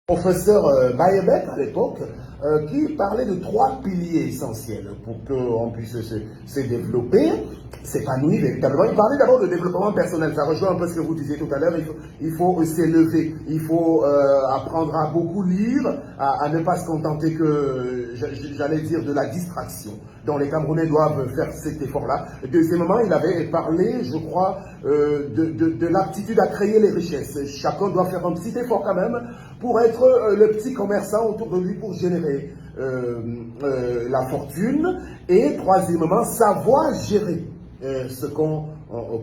Professeur Bayebek à l'époque, qui parlait de 3 piliers essentiels pour qu'on puisse se développer, s'épanouir véritablement. Il parlait d'abord de développement personnel. Ça rejoint un peu ce que vous disiez tout à l'heure. Il faut s'élever, il faut apprendre à beaucoup lire, à ne pas se contenter que, j'allais dire, de la distraction. Donc les Camerounais doivent faire cet effort-là. Deuxièmement, il avait parlé, je crois, de l'aptitude à créer les richesses. Chacun doit faire un petit effort quand même pour être le petit commerçant autour de lui pour générer la fortune. Et troisièmement, savoir gérer ce qu'on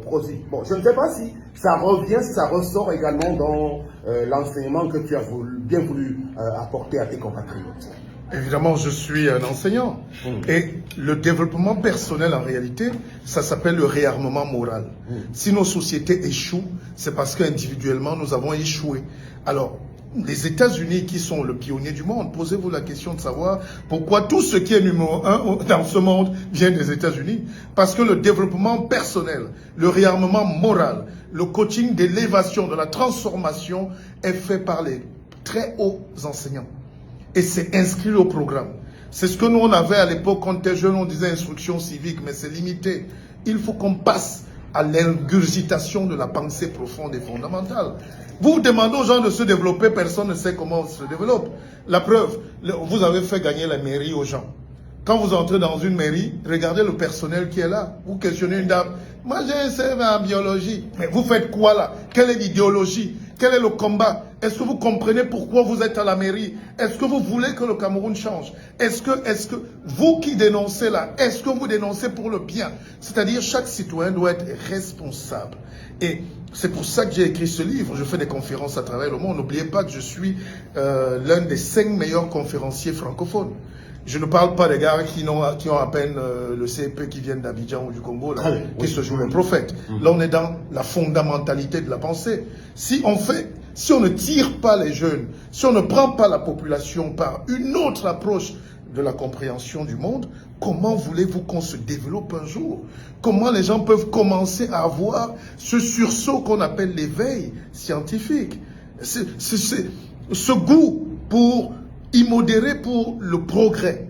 produit. Bon, je ne sais pas si ça revient, si ça ressort également dans l'enseignement que tu as bien voulu apporter à tes compatriotes. Évidemment, je suis un enseignant. Et le développement personnel, en réalité, ça s'appelle le réarmement moral. Si nos sociétés échouent, c'est parce qu'individuellement, nous avons échoué. Alors, les États-Unis, qui sont le pionnier du monde, posez-vous la question de savoir pourquoi tout ce qui est numéro 1 dans ce monde vient des États-Unis. Parce que le développement personnel, le réarmement moral, le coaching d'élévation, de la transformation est fait par les très hauts enseignants. Et c'est inscrit au programme. C'est ce que nous on avait à l'époque quand on était jeune, on disait instruction civique, mais c'est limité. Il faut qu'on passe à l'ingurgitation de la pensée profonde et fondamentale. Vous demandez aux gens de se développer, personne ne sait comment on se développe. La preuve, vous avez fait gagner la mairie aux gens. Quand vous entrez dans une mairie, regardez le personnel qui est là. Vous questionnez une dame. Moi, j'ai un CV en biologie. Mais vous faites quoi là? Quelle est l'idéologie? Quel est le combat? Est-ce que vous comprenez pourquoi vous êtes à la mairie? Est-ce que vous voulez que le Cameroun change? Est-ce que vous qui dénoncez là, est-ce que vous dénoncez pour le bien? C'est-à-dire chaque citoyen doit être responsable. Et c'est pour ça que j'ai écrit ce livre. Je fais des conférences à travers le monde. N'oubliez pas que je suis l'un des 5 meilleurs conférenciers francophones. Je ne parle pas des gars qui ont à peine le CEP, qui viennent d'Abidjan ou du Congo, là, qui se jouent les prophètes. Là, on est dans la fondamentalité de la pensée. Si on ne tire pas les jeunes, si on ne prend pas la population par une autre approche de la compréhension du monde, comment voulez-vous qu'on se développe un jour? Comment les gens peuvent commencer à avoir ce sursaut qu'on appelle l'éveil scientifique? Ce goût pour immodéré pour le progrès.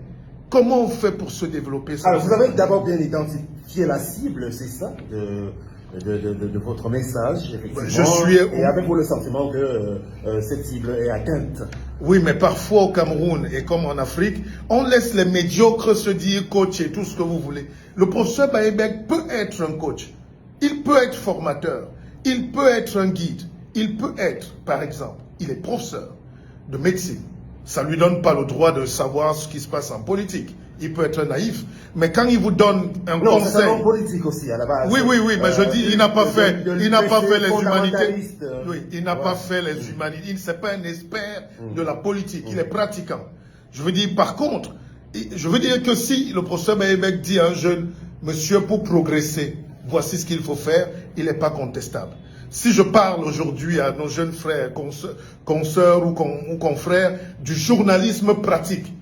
Comment on fait pour se développer ça? Alors, vous avez d'abord bien identifié la cible, c'est ça, de votre message, effectivement. Et avec vous le sentiment que cette cible est atteinte. Oui, mais parfois au Cameroun et comme en Afrique, on laisse les médiocres se dire coach et tout ce que vous voulez. Le professeur Bayebek peut être un coach. Il peut être formateur. Il peut être un guide. Il peut être, par exemple, il est professeur de médecine. Ça ne lui donne pas le droit de savoir ce qui se passe en politique. Il peut être naïf, mais quand il vous donne un conseil... c'est un politique aussi à la base. Oui, mais je dis, il n'a pas fait les humanités. Oui, il n'a pas fait les humanités. Il n'est pas un expert de la politique. Il est pratiquant. Je veux dire, par contre, je veux dire que si le professeur Bayebek dit à un jeune, monsieur, pour progresser, voici ce qu'il faut faire, il n'est pas contestable. Si je parle aujourd'hui à nos jeunes frères, consoeurs ou confrères du journalisme pratique,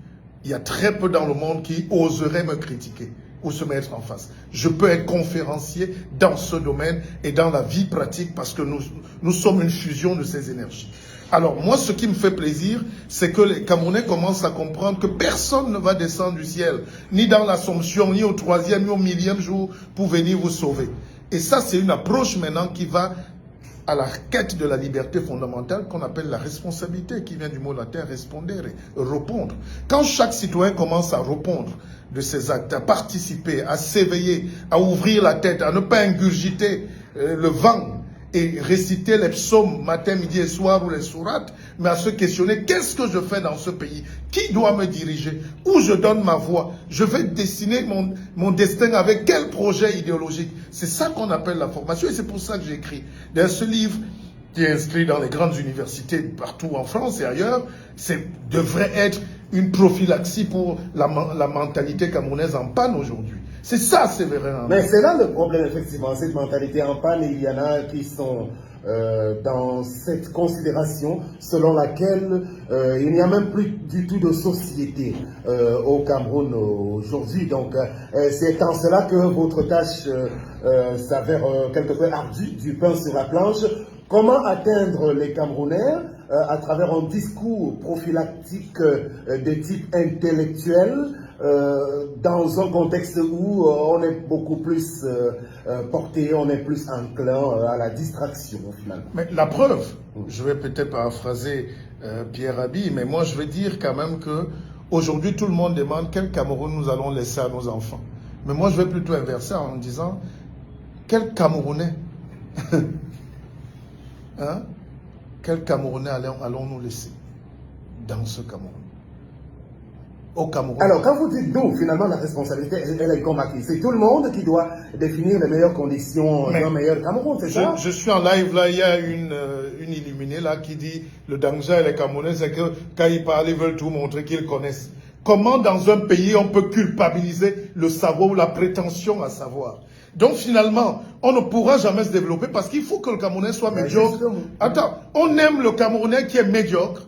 il y a très peu dans le monde qui oseraient me critiquer ou se mettre en face. Je peux être conférencier dans ce domaine et dans la vie pratique parce que nous sommes une fusion de ces énergies. Alors moi, ce qui me fait plaisir, c'est que les Camerounais commencent à comprendre que personne ne va descendre du ciel, ni dans l'Assomption, ni au 3e, ni au 1000e jour pour venir vous sauver. Et ça, c'est une approche maintenant qui va à la quête de la liberté fondamentale qu'on appelle la responsabilité, qui vient du mot latin respondere, répondre. Quand chaque citoyen commence à répondre de ses actes, à participer, à s'éveiller, à ouvrir la tête, à ne pas ingurgiter le vent et réciter les psaumes matin, midi et soir ou les sourates, mais à se questionner, qu'est-ce que je fais dans ce pays? Qui doit me diriger? Où je donne ma voix? Je vais dessiner mon destin avec quel projet idéologique? C'est ça qu'on appelle la formation et c'est pour ça que j'ai écrit. Dans ce livre, qui est inscrit dans les grandes universités partout en France et ailleurs, devrait être une prophylaxie pour la mentalité camerounaise en panne aujourd'hui. C'est ça, c'est vrai. Mais c'est là le problème, effectivement, cette mentalité en panne, et il y en a qui sont dans cette considération selon laquelle il n'y a même plus du tout de société au Cameroun aujourd'hui. Donc, c'est en cela que votre tâche s'avère quelque peu ardue, du pain sur la planche. Comment atteindre les Camerounais à travers un discours prophylactique de type intellectuel, dans un contexte où on est beaucoup plus porté, on est plus enclin à la distraction finalement. Mais la preuve, je vais peut-être paraphraser Pierre Rabhi, mais moi je vais dire quand même que aujourd'hui tout le monde demande quel Cameroun nous allons laisser à nos enfants. Mais moi je vais plutôt inverser en disant quel Camerounais hein? Quel Camerounais allons-nous laisser dans ce Cameroun? Au Cameroun. Alors, quand vous dites nous, finalement, la responsabilité, elle est combattue. C'est tout le monde qui doit définir les meilleures conditions d'un meilleur Cameroun, c'est ça? Je suis en live, là, il y a une illuminée, là, qui dit, le danger et les Camerounais, c'est que quand ils parlent, ils veulent tout montrer qu'ils connaissent. Comment, dans un pays, on peut culpabiliser le savoir ou la prétention à savoir? Donc, finalement, on ne pourra jamais se développer parce qu'il faut que le Camerounais soit médiocre. Attends, on aime le Camerounais qui est médiocre,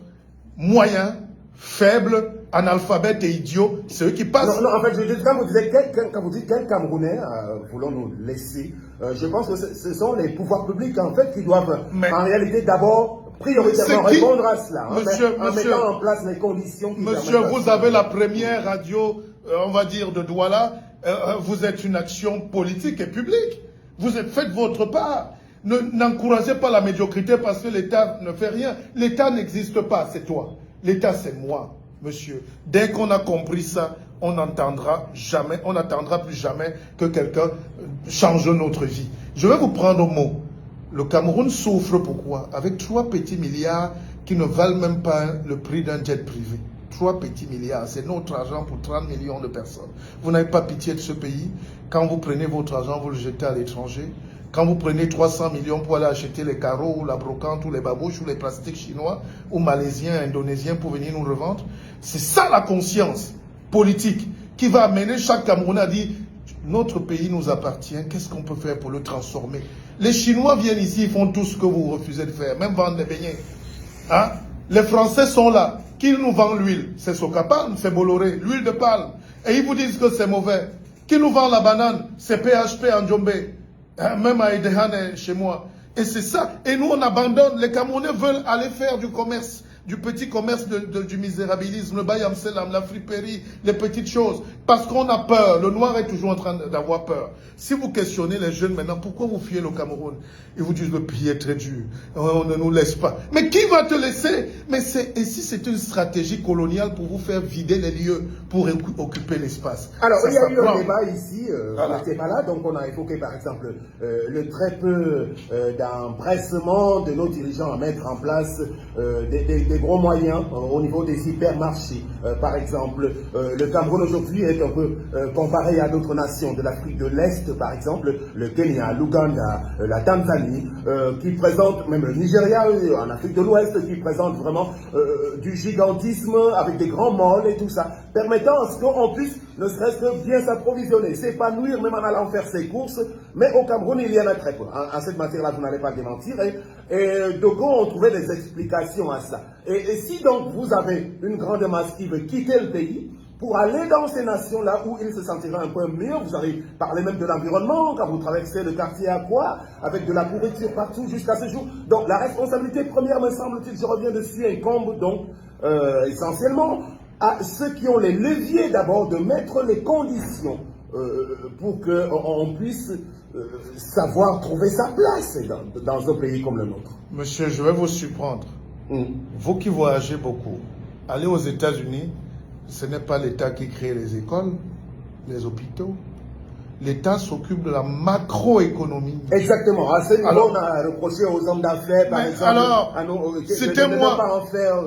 moyen, faible, analphabète et idiot, c'est eux qui passent. Non, en fait, quand vous dites quel Camerounais voulons-nous laisser, je pense que ce sont les pouvoirs publics, en fait, qui doivent, en réalité, d'abord, prioritairement répondre à cela, en mettant en place les conditions qui Monsieur, vous avez la première radio, on va dire, de Douala, vous êtes une action politique et publique. Faites votre part. N'encouragez pas la médiocrité parce que l'État ne fait rien. L'État n'existe pas, c'est toi. L'État, c'est moi, monsieur. Dès qu'on a compris ça, on n'attendra plus jamais que quelqu'un change notre vie. Je vais vous prendre au mot. Le Cameroun souffre pourquoi? Avec 3 petits milliards qui ne valent même pas le prix d'un jet privé. 3 petits milliards, c'est notre argent pour 30 millions de personnes. Vous n'avez pas pitié de ce pays. Quand vous prenez votre argent, vous le jetez à l'étranger. Quand vous prenez 300 millions pour aller acheter les carreaux ou la brocante ou les babouches ou les plastiques chinois ou malaisiens, indonésiens pour venir nous revendre, c'est ça la conscience politique qui va amener chaque Camerounais à dire notre pays nous appartient, qu'est-ce qu'on peut faire pour le transformer? Les Chinois viennent ici, ils font tout ce que vous refusez de faire, même vendre des beignets. Hein? Les Français sont là. Qui nous vend l'huile? C'est Socapalm, c'est Bolloré, l'huile de palme. Et ils vous disent que c'est mauvais. Qui nous vend la banane? C'est PHP en Djombe. Même à Idehane chez moi. Et c'est ça. Et nous, on abandonne. Les Camerounais veulent aller faire du commerce, du petit commerce du misérabilisme, le bayamselam, la friperie, les petites choses. Parce qu'on a peur. Le noir est toujours en train d'avoir peur. Si vous questionnez les jeunes maintenant, pourquoi vous fuyez le Cameroun? Ils vous disent le pays est très dur. On ne nous laisse pas. Mais qui va te laisser? Mais et si c'est une stratégie coloniale pour vous faire vider les lieux, pour occuper l'espace? Alors, il y a eu un débat ici, on n'était pas là, donc on a évoqué par exemple le très peu d'empressement de nos dirigeants à mettre en place des gros moyens au niveau des hypermarchés. Par exemple, le Cameroun aujourd'hui est un peu comparé à d'autres nations de l'Afrique de l'Est, par exemple, le Kenya, l'Ouganda, la Tanzanie, qui présentent, même le Nigeria, en Afrique de l'Ouest, qui présentent vraiment du gigantisme avec des grands malls et tout ça, permettant à ce qu'on puisse, ne serait-ce que bien s'approvisionner, s'épanouir même en allant faire ses courses, mais au Cameroun, il y en a très peu. En cette matière-là, vous n'allez pas démentir, et de quoi on trouvait des explications à ça. Et si donc vous avez une grande masse qui veut quitter le pays, pour aller dans ces nations-là où ils se sentiraient un peu mieux, vous avez parlé même de l'environnement, quand vous traversez le quartier Aqua, avec de la pourriture partout jusqu'à ce jour. Donc la responsabilité première, me semble-t-il, je reviens dessus, incombe donc essentiellement à ceux qui ont les leviers d'abord de mettre les conditions pour qu'on puisse savoir trouver sa place dans un pays comme le nôtre. Monsieur, je vais vous surprendre. Vous qui voyagez beaucoup, allez aux États-Unis. Ce n'est pas l'État qui crée les écoles, les hôpitaux. L'État s'occupe de la macroéconomie. Exactement. À ce niveau, on a reproché aux hommes d'affaires, par exemple. Alors, c'était moi.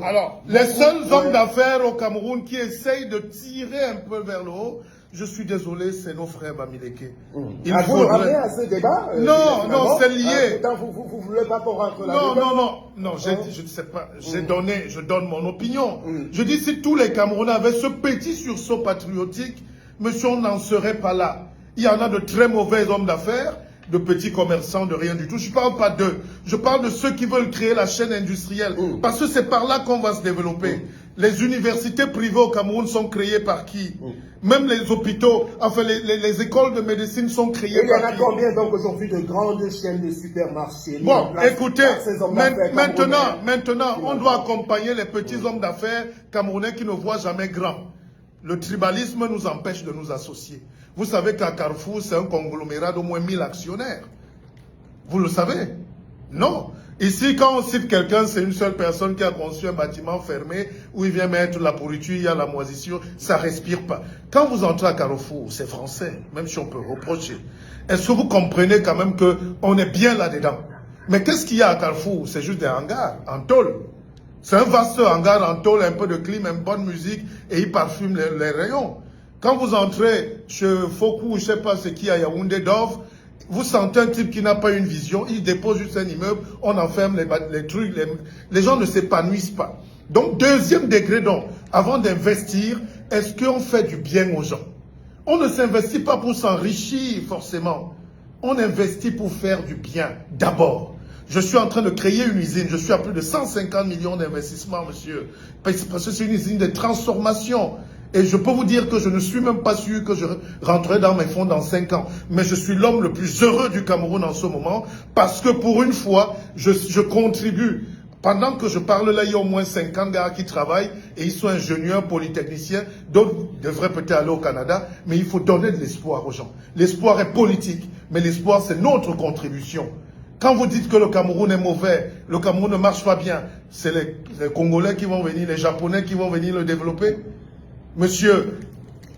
Alors, les seuls hommes d'affaires au Cameroun qui essayent de tirer un peu vers le haut, je suis désolé, c'est nos frères Bamileke. Vous le ramenez à ce débat non, c'est lié. Vous ne voulez pas qu'on rentre là-dedans? Non, je ne sais pas. Je donne mon opinion. Je dis, si tous les Camerounais avaient ce petit sursaut patriotique, monsieur, on n'en serait pas là. Il y en a de très mauvais hommes d'affaires, de petits commerçants, de rien du tout. Je ne parle pas d'eux. Je parle de ceux qui veulent créer la chaîne industrielle. Parce que c'est par là qu'on va se développer. Les universités privées au Cameroun sont créées par qui? Même les hôpitaux, enfin les écoles de médecine sont créées par qui? Il y en a combien donc aujourd'hui de grandes chaînes de supermarchés? Bon, écoutez, maintenant, on doit accompagner les petits hommes d'affaires camerounais qui ne voient jamais grand. Le tribalisme nous empêche de nous associer. Vous savez qu'à Carrefour, c'est un conglomérat d'au moins 1000 actionnaires. Vous le savez? Non. Ici, quand on cite quelqu'un, c'est une seule personne qui a conçu un bâtiment fermé où il vient mettre la pourriture, il y a la moisissure, ça ne respire pas. Quand vous entrez à Carrefour, c'est français, même si on peut reprocher. Est-ce que vous comprenez quand même qu'on est bien là-dedans? Mais qu'est-ce qu'il y a à Carrefour? C'est juste des hangars en tôle. C'est un vaste hangar en tôle, un peu de clim, une bonne musique, et il parfume les rayons. Quand vous entrez chez Fokou, je ne sais pas ce qu'il y a à Yaoundé Dove, vous sentez un type qui n'a pas une vision, il dépose juste un immeuble, on enferme les trucs, les gens ne s'épanouissent pas. Donc, deuxième degré, donc, avant d'investir, est-ce qu'on fait du bien aux gens? On ne s'investit pas pour s'enrichir forcément. On investit pour faire du bien d'abord. Je suis en train de créer une usine, je suis à plus de 150 millions d'investissements, monsieur. Parce que c'est une usine de transformation. Et je peux vous dire que je ne suis même pas sûr que je rentrerai dans mes fonds dans 5 ans. Mais je suis l'homme le plus heureux du Cameroun en ce moment parce que pour une fois, je contribue. Pendant que je parle là, il y a au moins 50 gars qui travaillent et ils sont ingénieurs, polytechniciens. D'autres devraient peut-être aller au Canada, mais il faut donner de l'espoir aux gens. L'espoir est politique, mais l'espoir c'est notre contribution. Quand vous dites que le Cameroun est mauvais, le Cameroun ne marche pas bien, c'est les Congolais qui vont venir, les Japonais qui vont venir le développer. Monsieur,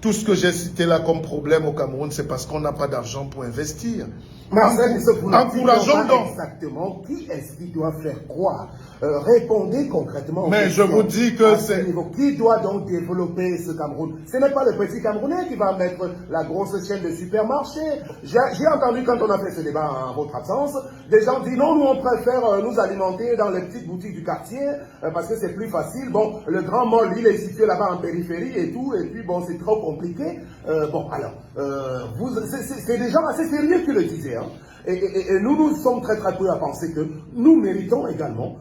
tout ce que j'ai cité là comme problème au Cameroun, c'est parce qu'on n'a pas d'argent pour investir. Encourageons donc. Exactement, qui est-ce qui doit faire croire? Répondez concrètement. Mais je vous dis que c'est... Qui doit donc développer ce Cameroun? Ce n'est pas le petit Camerounais qui va mettre la grosse chaîne de supermarchés. J'ai entendu quand on a fait ce débat en votre absence, des gens disent non, nous on préfère nous alimenter dans les petites boutiques du quartier parce que c'est plus facile. Bon, le grand mall, il est situé là-bas en périphérie et tout, et puis bon, c'est trop compliqué. Bon, alors, c'est des gens assez sérieux qui le disaient. Hein. Et nous sommes très très peu à penser que nous méritons également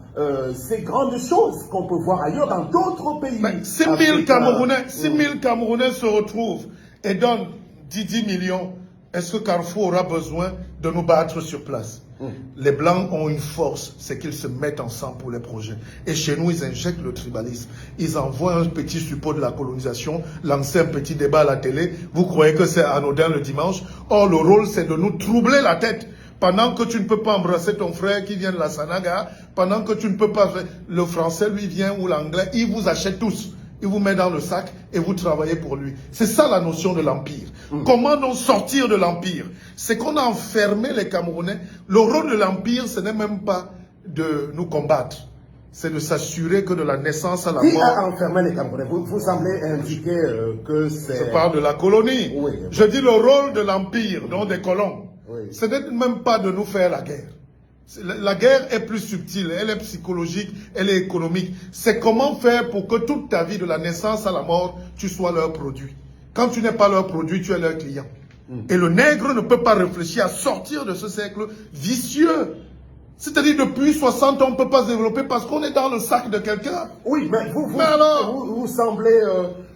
ces grandes choses qu'on peut voir ailleurs dans d'autres pays. 6 000 Camerounais se retrouvent et donnent 10 millions. Est-ce que Carrefour aura besoin de nous battre sur place? Les Blancs ont une force, c'est qu'ils se mettent ensemble pour les projets. Et chez nous, ils injectent le tribalisme. Ils envoient un petit support de la colonisation, lancer un petit débat à la télé. Vous croyez que c'est anodin le dimanche? Or, le rôle, c'est de nous troubler la tête. Pendant que tu ne peux pas embrasser ton frère qui vient de la Sanaga, pendant que tu ne peux pas... Le français, lui, vient, ou l'anglais, il vous achète tous. Il vous met dans le sac et vous travaillez pour lui. C'est ça la notion de l'empire. Comment donc sortir de l'empire? C'est qu'on a enfermé les Camerounais. Le rôle de l'empire, ce n'est même pas de nous combattre. C'est de s'assurer que de la naissance à la mort... Qui a enfermé les Camerounais? Vous semblez indiquer que c'est... Je parle de la colonie. Oui. Je dis le rôle de l'empire, donc des colons. Oui. Ce n'est même pas de nous faire la guerre. La guerre est plus subtile, elle est psychologique, elle est économique. C'est comment faire pour que toute ta vie, de la naissance à la mort, tu sois leur produit. Quand tu n'es pas leur produit, tu es leur client. Et le nègre ne peut pas réfléchir à sortir de ce cercle vicieux. C'est-à-dire depuis 60 ans, on ne peut pas se développer parce qu'on est dans le sac de quelqu'un. Oui, mais vous semblez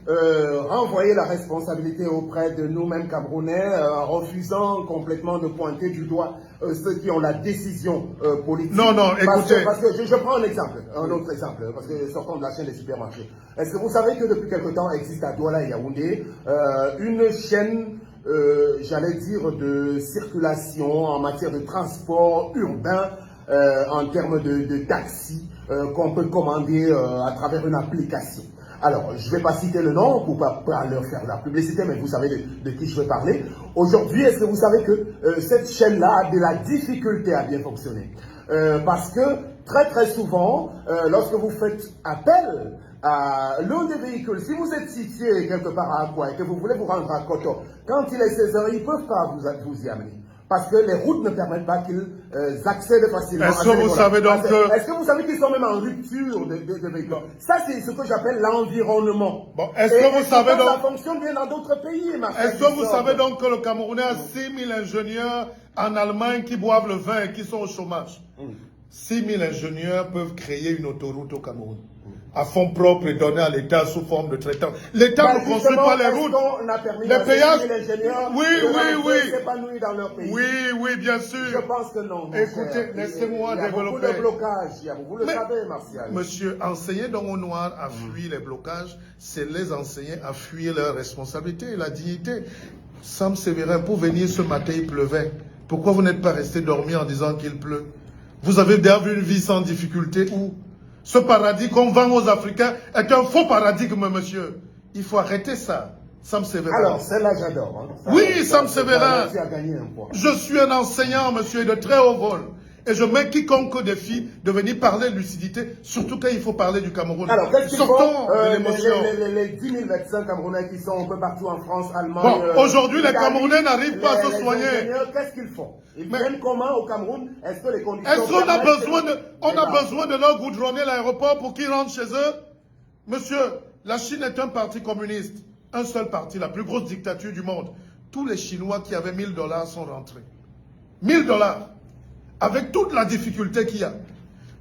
renvoyer la responsabilité auprès de nous-mêmes Camerounais en refusant complètement de pointer du doigt ceux qui ont la décision politique. Non, écoutez. Parce que je prends un exemple, un autre exemple, parce que sortons de la chaîne des supermarchés. Est-ce que vous savez que depuis quelque temps existe à Douala et Yaoundé une chaîne, j'allais dire, de circulation en matière de transport urbain en termes de taxi qu'on peut commander à travers une application. Alors, je ne vais pas citer le nom pour pas leur faire la publicité, mais vous savez de qui je veux parler. Aujourd'hui, est-ce que vous savez que cette chaîne-là a de la difficulté à bien fonctionner? Parce que très très souvent, lorsque vous faites appel à l'un des véhicules, si vous êtes situé quelque part à Akwa et que vous voulez vous rendre à Koto, quand il est 16 h, ils ne peuvent pas vous y amener. Parce que les routes ne permettent pas qu'ils accèdent facilement. Est-ce que vous savez donc que... Est-ce que vous savez qu'ils sont même en rupture de véhicules? Ça, c'est ce que j'appelle l'environnement. Bon, est-ce que vous savez donc... Ça fonctionne bien dans d'autres pays, Est-ce que vous savez donc que le Camerounais a 6 000 ingénieurs en Allemagne qui boivent le vin et qui sont au chômage? 6 000 ingénieurs peuvent créer une autoroute au Cameroun. à fonds propres et donner à l'État sous forme de traitant. L'État ne construit pas les routes. Les péages. Oui. s'épanouir dans leur pays. Oui, bien sûr. Je pense que non. Écoutez, laissez-moi développer. Il y a beaucoup de blocages. Vous le savez, Martial. Monsieur, enseigner donc aux Noirs à fuir les blocages, c'est les enseigner à fuir leurs responsabilités et la dignité. Sam Sévérin, pour venir ce matin, il pleuvait. Pourquoi vous n'êtes pas resté dormir en disant qu'il pleut? Vous avez déjà vu une vie sans difficulté où? Ce paradis qu'on vend aux Africains est un faux paradigme, monsieur. Il faut arrêter ça. Sam Sévérin. Alors, celle-là, j'adore. Hein. Oui, Sam Sévérin. Tu as gagné un point. Je suis un enseignant, monsieur, de très haut vol. Et je mets quiconque défi de venir parler de lucidité, surtout quand il faut parler du Cameroun. Alors, qu'est-ce qu'ils font de l'émotion. Les 10 000 médecins camerounais qui sont un peu partout en France, Allemagne... Bon, aujourd'hui, les Camerounais n'arrivent pas à se soigner. Qu'est-ce qu'ils font? Ils viennent comment au Cameroun? Est-ce que les conditions... Est-ce qu'on a besoin de leur goudronner l'aéroport pour qu'ils rentrent chez eux? Monsieur, la Chine est un parti communiste. Un seul parti, la plus grosse dictature du monde. Tous les Chinois qui avaient 1 000 $ sont rentrés. 1 000 $. Avec toute la difficulté qu'il y a.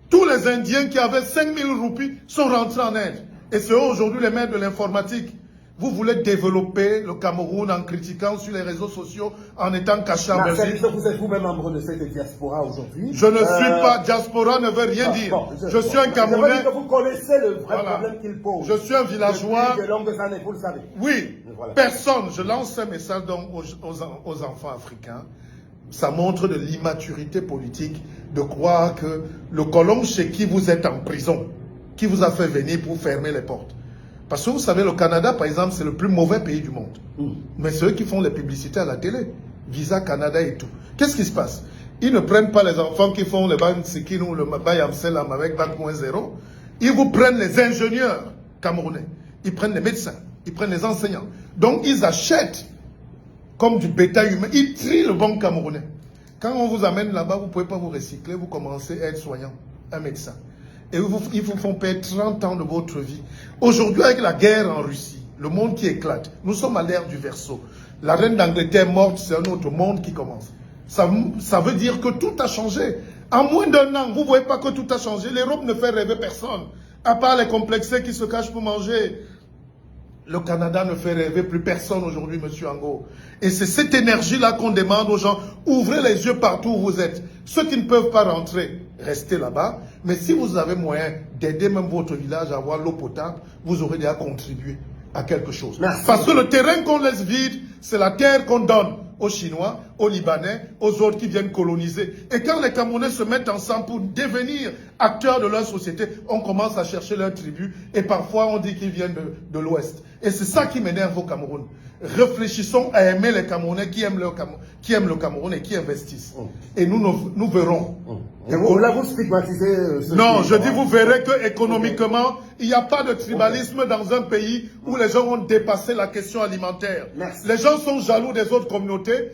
Tous les Indiens qui avaient 5 000 roupies sont rentrés en Inde. Et c'est eux aujourd'hui les maîtres de l'informatique. Vous voulez développer le Cameroun en critiquant sur les réseaux sociaux, en étant caché en Belgique. Vous êtes vous-même membre de cette diaspora aujourd'hui. Je ne suis pas, diaspora ne veut rien dire. Je suis un Camerounais. Que vous connaissez le vrai problème qu'il pose. Je suis un villageois. Depuis de longues années, vous le savez. Oui, personne. Je lance un message donc aux enfants africains. Ça montre de l'immaturité politique de croire que le colon chez qui vous êtes en prison, qui vous a fait venir pour fermer les portes. Parce que vous savez, le Canada, par exemple, c'est le plus mauvais pays du monde. Mais c'est eux qui font les publicités à la télé. Visa Canada et tout. Qu'est-ce qui se passe? Ils ne prennent pas les enfants qui font le Bansikin ou le Bayamselam avec 20.0. Ils vous prennent les ingénieurs camerounais. Ils prennent les médecins. Ils prennent les enseignants. Donc, ils achètent comme du bétail humain. Ils trient le bon Camerounais. Quand on vous amène là-bas, vous ne pouvez pas vous recycler. Vous commencez à être soignant, un médecin. Et ils vous font perdre 30 ans de votre vie. Aujourd'hui, avec la guerre en Russie, le monde qui éclate, nous sommes à l'ère du Verseau. La reine d'Angleterre morte, c'est un autre monde qui commence. Ça veut dire que tout a changé. En moins d'un an, vous ne voyez pas que tout a changé. L'Europe ne fait rêver personne. À part les complexés qui se cachent pour manger. Le Canada ne fait rêver plus personne aujourd'hui, monsieur Ango. Et c'est cette énergie-là qu'on demande aux gens. Ouvrez les yeux partout où vous êtes. Ceux qui ne peuvent pas rentrer, restez là-bas. Mais si vous avez moyen d'aider même votre village à avoir l'eau potable, vous aurez déjà contribué à quelque chose. Merci. Parce que le terrain qu'on laisse vide, c'est la terre qu'on donne aux Chinois, aux Libanais, aux autres qui viennent coloniser. Et quand les Camerounais se mettent ensemble pour devenir acteurs de leur société, on commence à chercher leur tribu et parfois on dit qu'ils viennent de l'Ouest. Et c'est ça qui m'énerve au Cameroun. Réfléchissons à aimer les Camerounais qui aiment le Cameroun et qui investissent. Et nous verrons. Et vous, là, vous stigmatisez... Non, je dis, vous verrez que économiquement, il n'y a pas de tribalisme dans un pays où les gens ont dépassé la question alimentaire. Merci. Les gens sont jaloux des autres communautés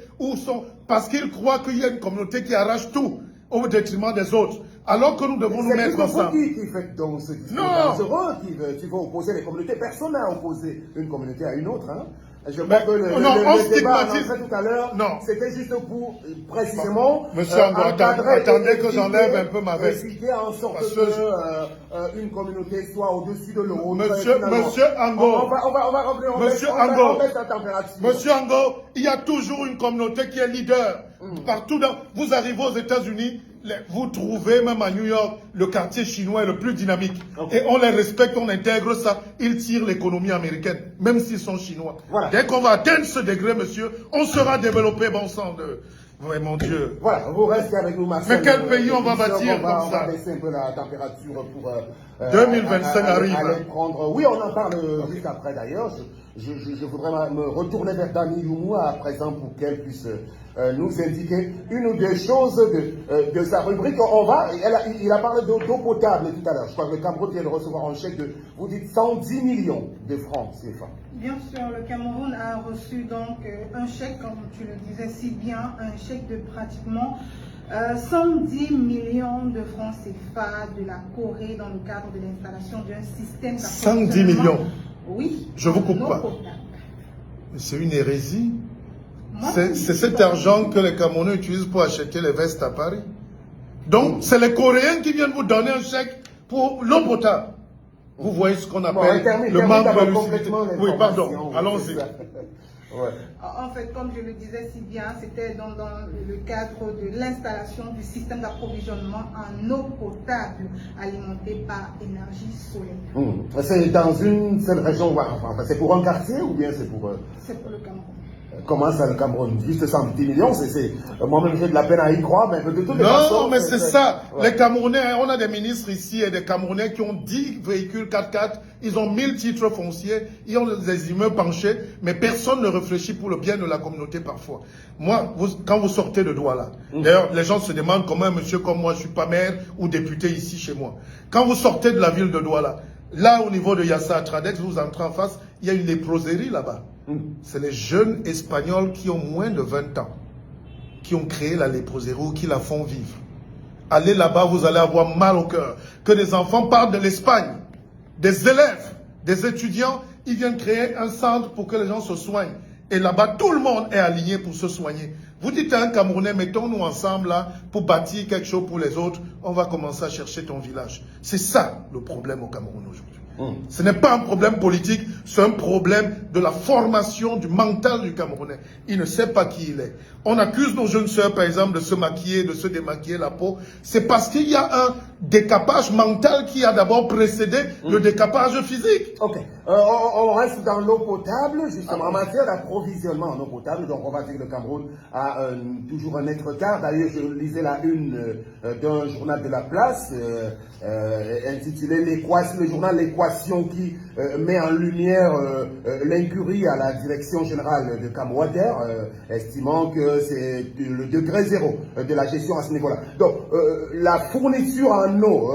parce qu'ils croient qu'il y a une communauté qui arrache tout au détriment des autres. Alors que nous devons nous mettre ensemble. C'est qui fait donc ce discours dangereux qui veut opposer les communautés. Personne n'a opposé une communauté à une autre. Hein. Je crois que le débat tout à l'heure, c'était juste pour précisément Monsieur Ango, attendez que j'enlève un peu ma veste. En sorte que une communauté soit au-dessus de l'autre. Monsieur Ango, on va remettre la température. Monsieur Ango, il y a toujours une communauté qui est leader. Partout vous arrivez aux États-Unis, vous trouvez même à New York, le quartier chinois est le plus dynamique. Et on les respecte, on intègre ça. Ils tirent l'économie américaine, même s'ils sont chinois. Voilà. Dès qu'on va atteindre ce degré, monsieur, on sera développé, bon sang de... Ouais, mon Dieu. Voilà, vous restez avec nous, Marcel. Mais quel pays on va bâtir comme ça? On va baisser un peu la température pour... 2025 arrive. Oui, on en parle juste après d'ailleurs. Je voudrais me retourner vers Dani Youmou à présent pour qu'elle puisse nous indiquer une ou deux choses de sa rubrique. Il a parlé d'eau potable tout à l'heure. Je crois que le Cameroun vient de recevoir un chèque de, vous dites, 110 millions de francs CFA. Bien sûr, le Cameroun a reçu donc un chèque, comme tu le disais si bien, un chèque de pratiquement 110 millions de francs CFA de la Corée dans le cadre de l'installation d'un système d'approvisionnement. 110 millions. Oui. Je ne vous coupe pas. C'est une hérésie. C'est cet argent que les Camerounais utilisent pour acheter les vestes à Paris. Donc, c'est les Coréens qui viennent vous donner un chèque pour l'eau potable. Vous voyez ce qu'on appelle le manque de lucidité. Oui, pardon, allons-y. Ouais. En fait, comme je le disais si bien, c'était dans le cadre de l'installation du système d'approvisionnement en eau potable alimentée par énergie solaire. C'est dans une seule région, enfin, c'est pour un quartier ou bien c'est pour... C'est pour le Cameroun. Comment ça, le Cameroun? Juste 110 millions, moi-même j'ai de la peine à y croire, mais de toutes les façons... Non, mais c'est ça. Ouais. Les Camerounais, on a des ministres ici et des Camerounais qui ont 10 véhicules 4x4, ils ont 1000 titres fonciers, ils ont des immeubles penchés, mais personne ne réfléchit pour le bien de la communauté parfois. Moi, quand vous sortez de Douala, d'ailleurs, les gens se demandent comment un monsieur comme moi, je ne suis pas maire ou député ici chez moi. Quand vous sortez de la ville de Douala, là au niveau de Yassa à Tradex, vous entrez en face, il y a une léproserie là-bas. C'est les jeunes Espagnols qui ont moins de 20 ans, qui ont créé la léproserie ou qui la font vivre. Allez là-bas, vous allez avoir mal au cœur. Que des enfants partent de l'Espagne, des élèves, des étudiants, ils viennent créer un centre pour que les gens se soignent. Et là-bas, tout le monde est aligné pour se soigner. Vous dites à un Camerounais, mettons-nous ensemble là pour bâtir quelque chose pour les autres, on va commencer à chercher ton village. C'est ça le problème au Cameroun aujourd'hui. Ce n'est pas un problème politique, c'est un problème de la formation du mental du Camerounais. Il ne sait pas qui il est. On accuse nos jeunes sœurs, par exemple, de se maquiller, de se démaquiller la peau. C'est parce qu'il y a un décapage mental qui a d'abord précédé le décapage physique. Ok. On reste dans l'eau potable, justement, en matière d'approvisionnement en eau potable. Donc, on va dire que le Cameroun a toujours un net retard. D'ailleurs, je lisais la une d'un journal de la place, intitulé le journal L'Équation, qui met en lumière l'incurie à la direction générale de Camwater, estimant que c'est le degré zéro de la gestion à ce niveau-là. Donc, la fourniture en eau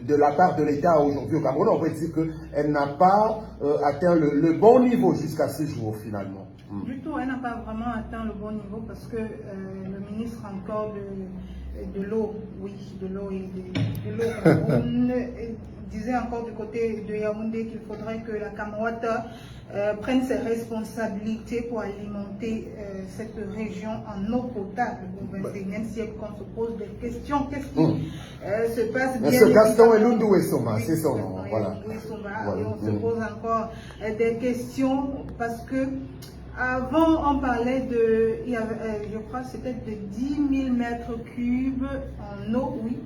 de la part de l'État aujourd'hui au Cameroun, on peut dire qu'elle n'a pas atteint le bon niveau jusqu'à ce jour, finalement. Du tout, elle n'a pas vraiment atteint le bon niveau parce que le ministre encore de l'eau, oui, de l'eau et de l'eau, disait encore du côté de Yaoundé qu'il faudrait que la Camwater prenne ses responsabilités pour alimenter cette région en eau potable au XXIe siècle, qu'on se pose des questions. Qu'est-ce qui se passe bien? Monsieur Gaston Elundou Essoma, c'est son nom. Voilà. Et on se pose encore des questions parce que avant, on parlait de, il y avait, je crois que c'était de 10 000 mètres cubes en eau, oui.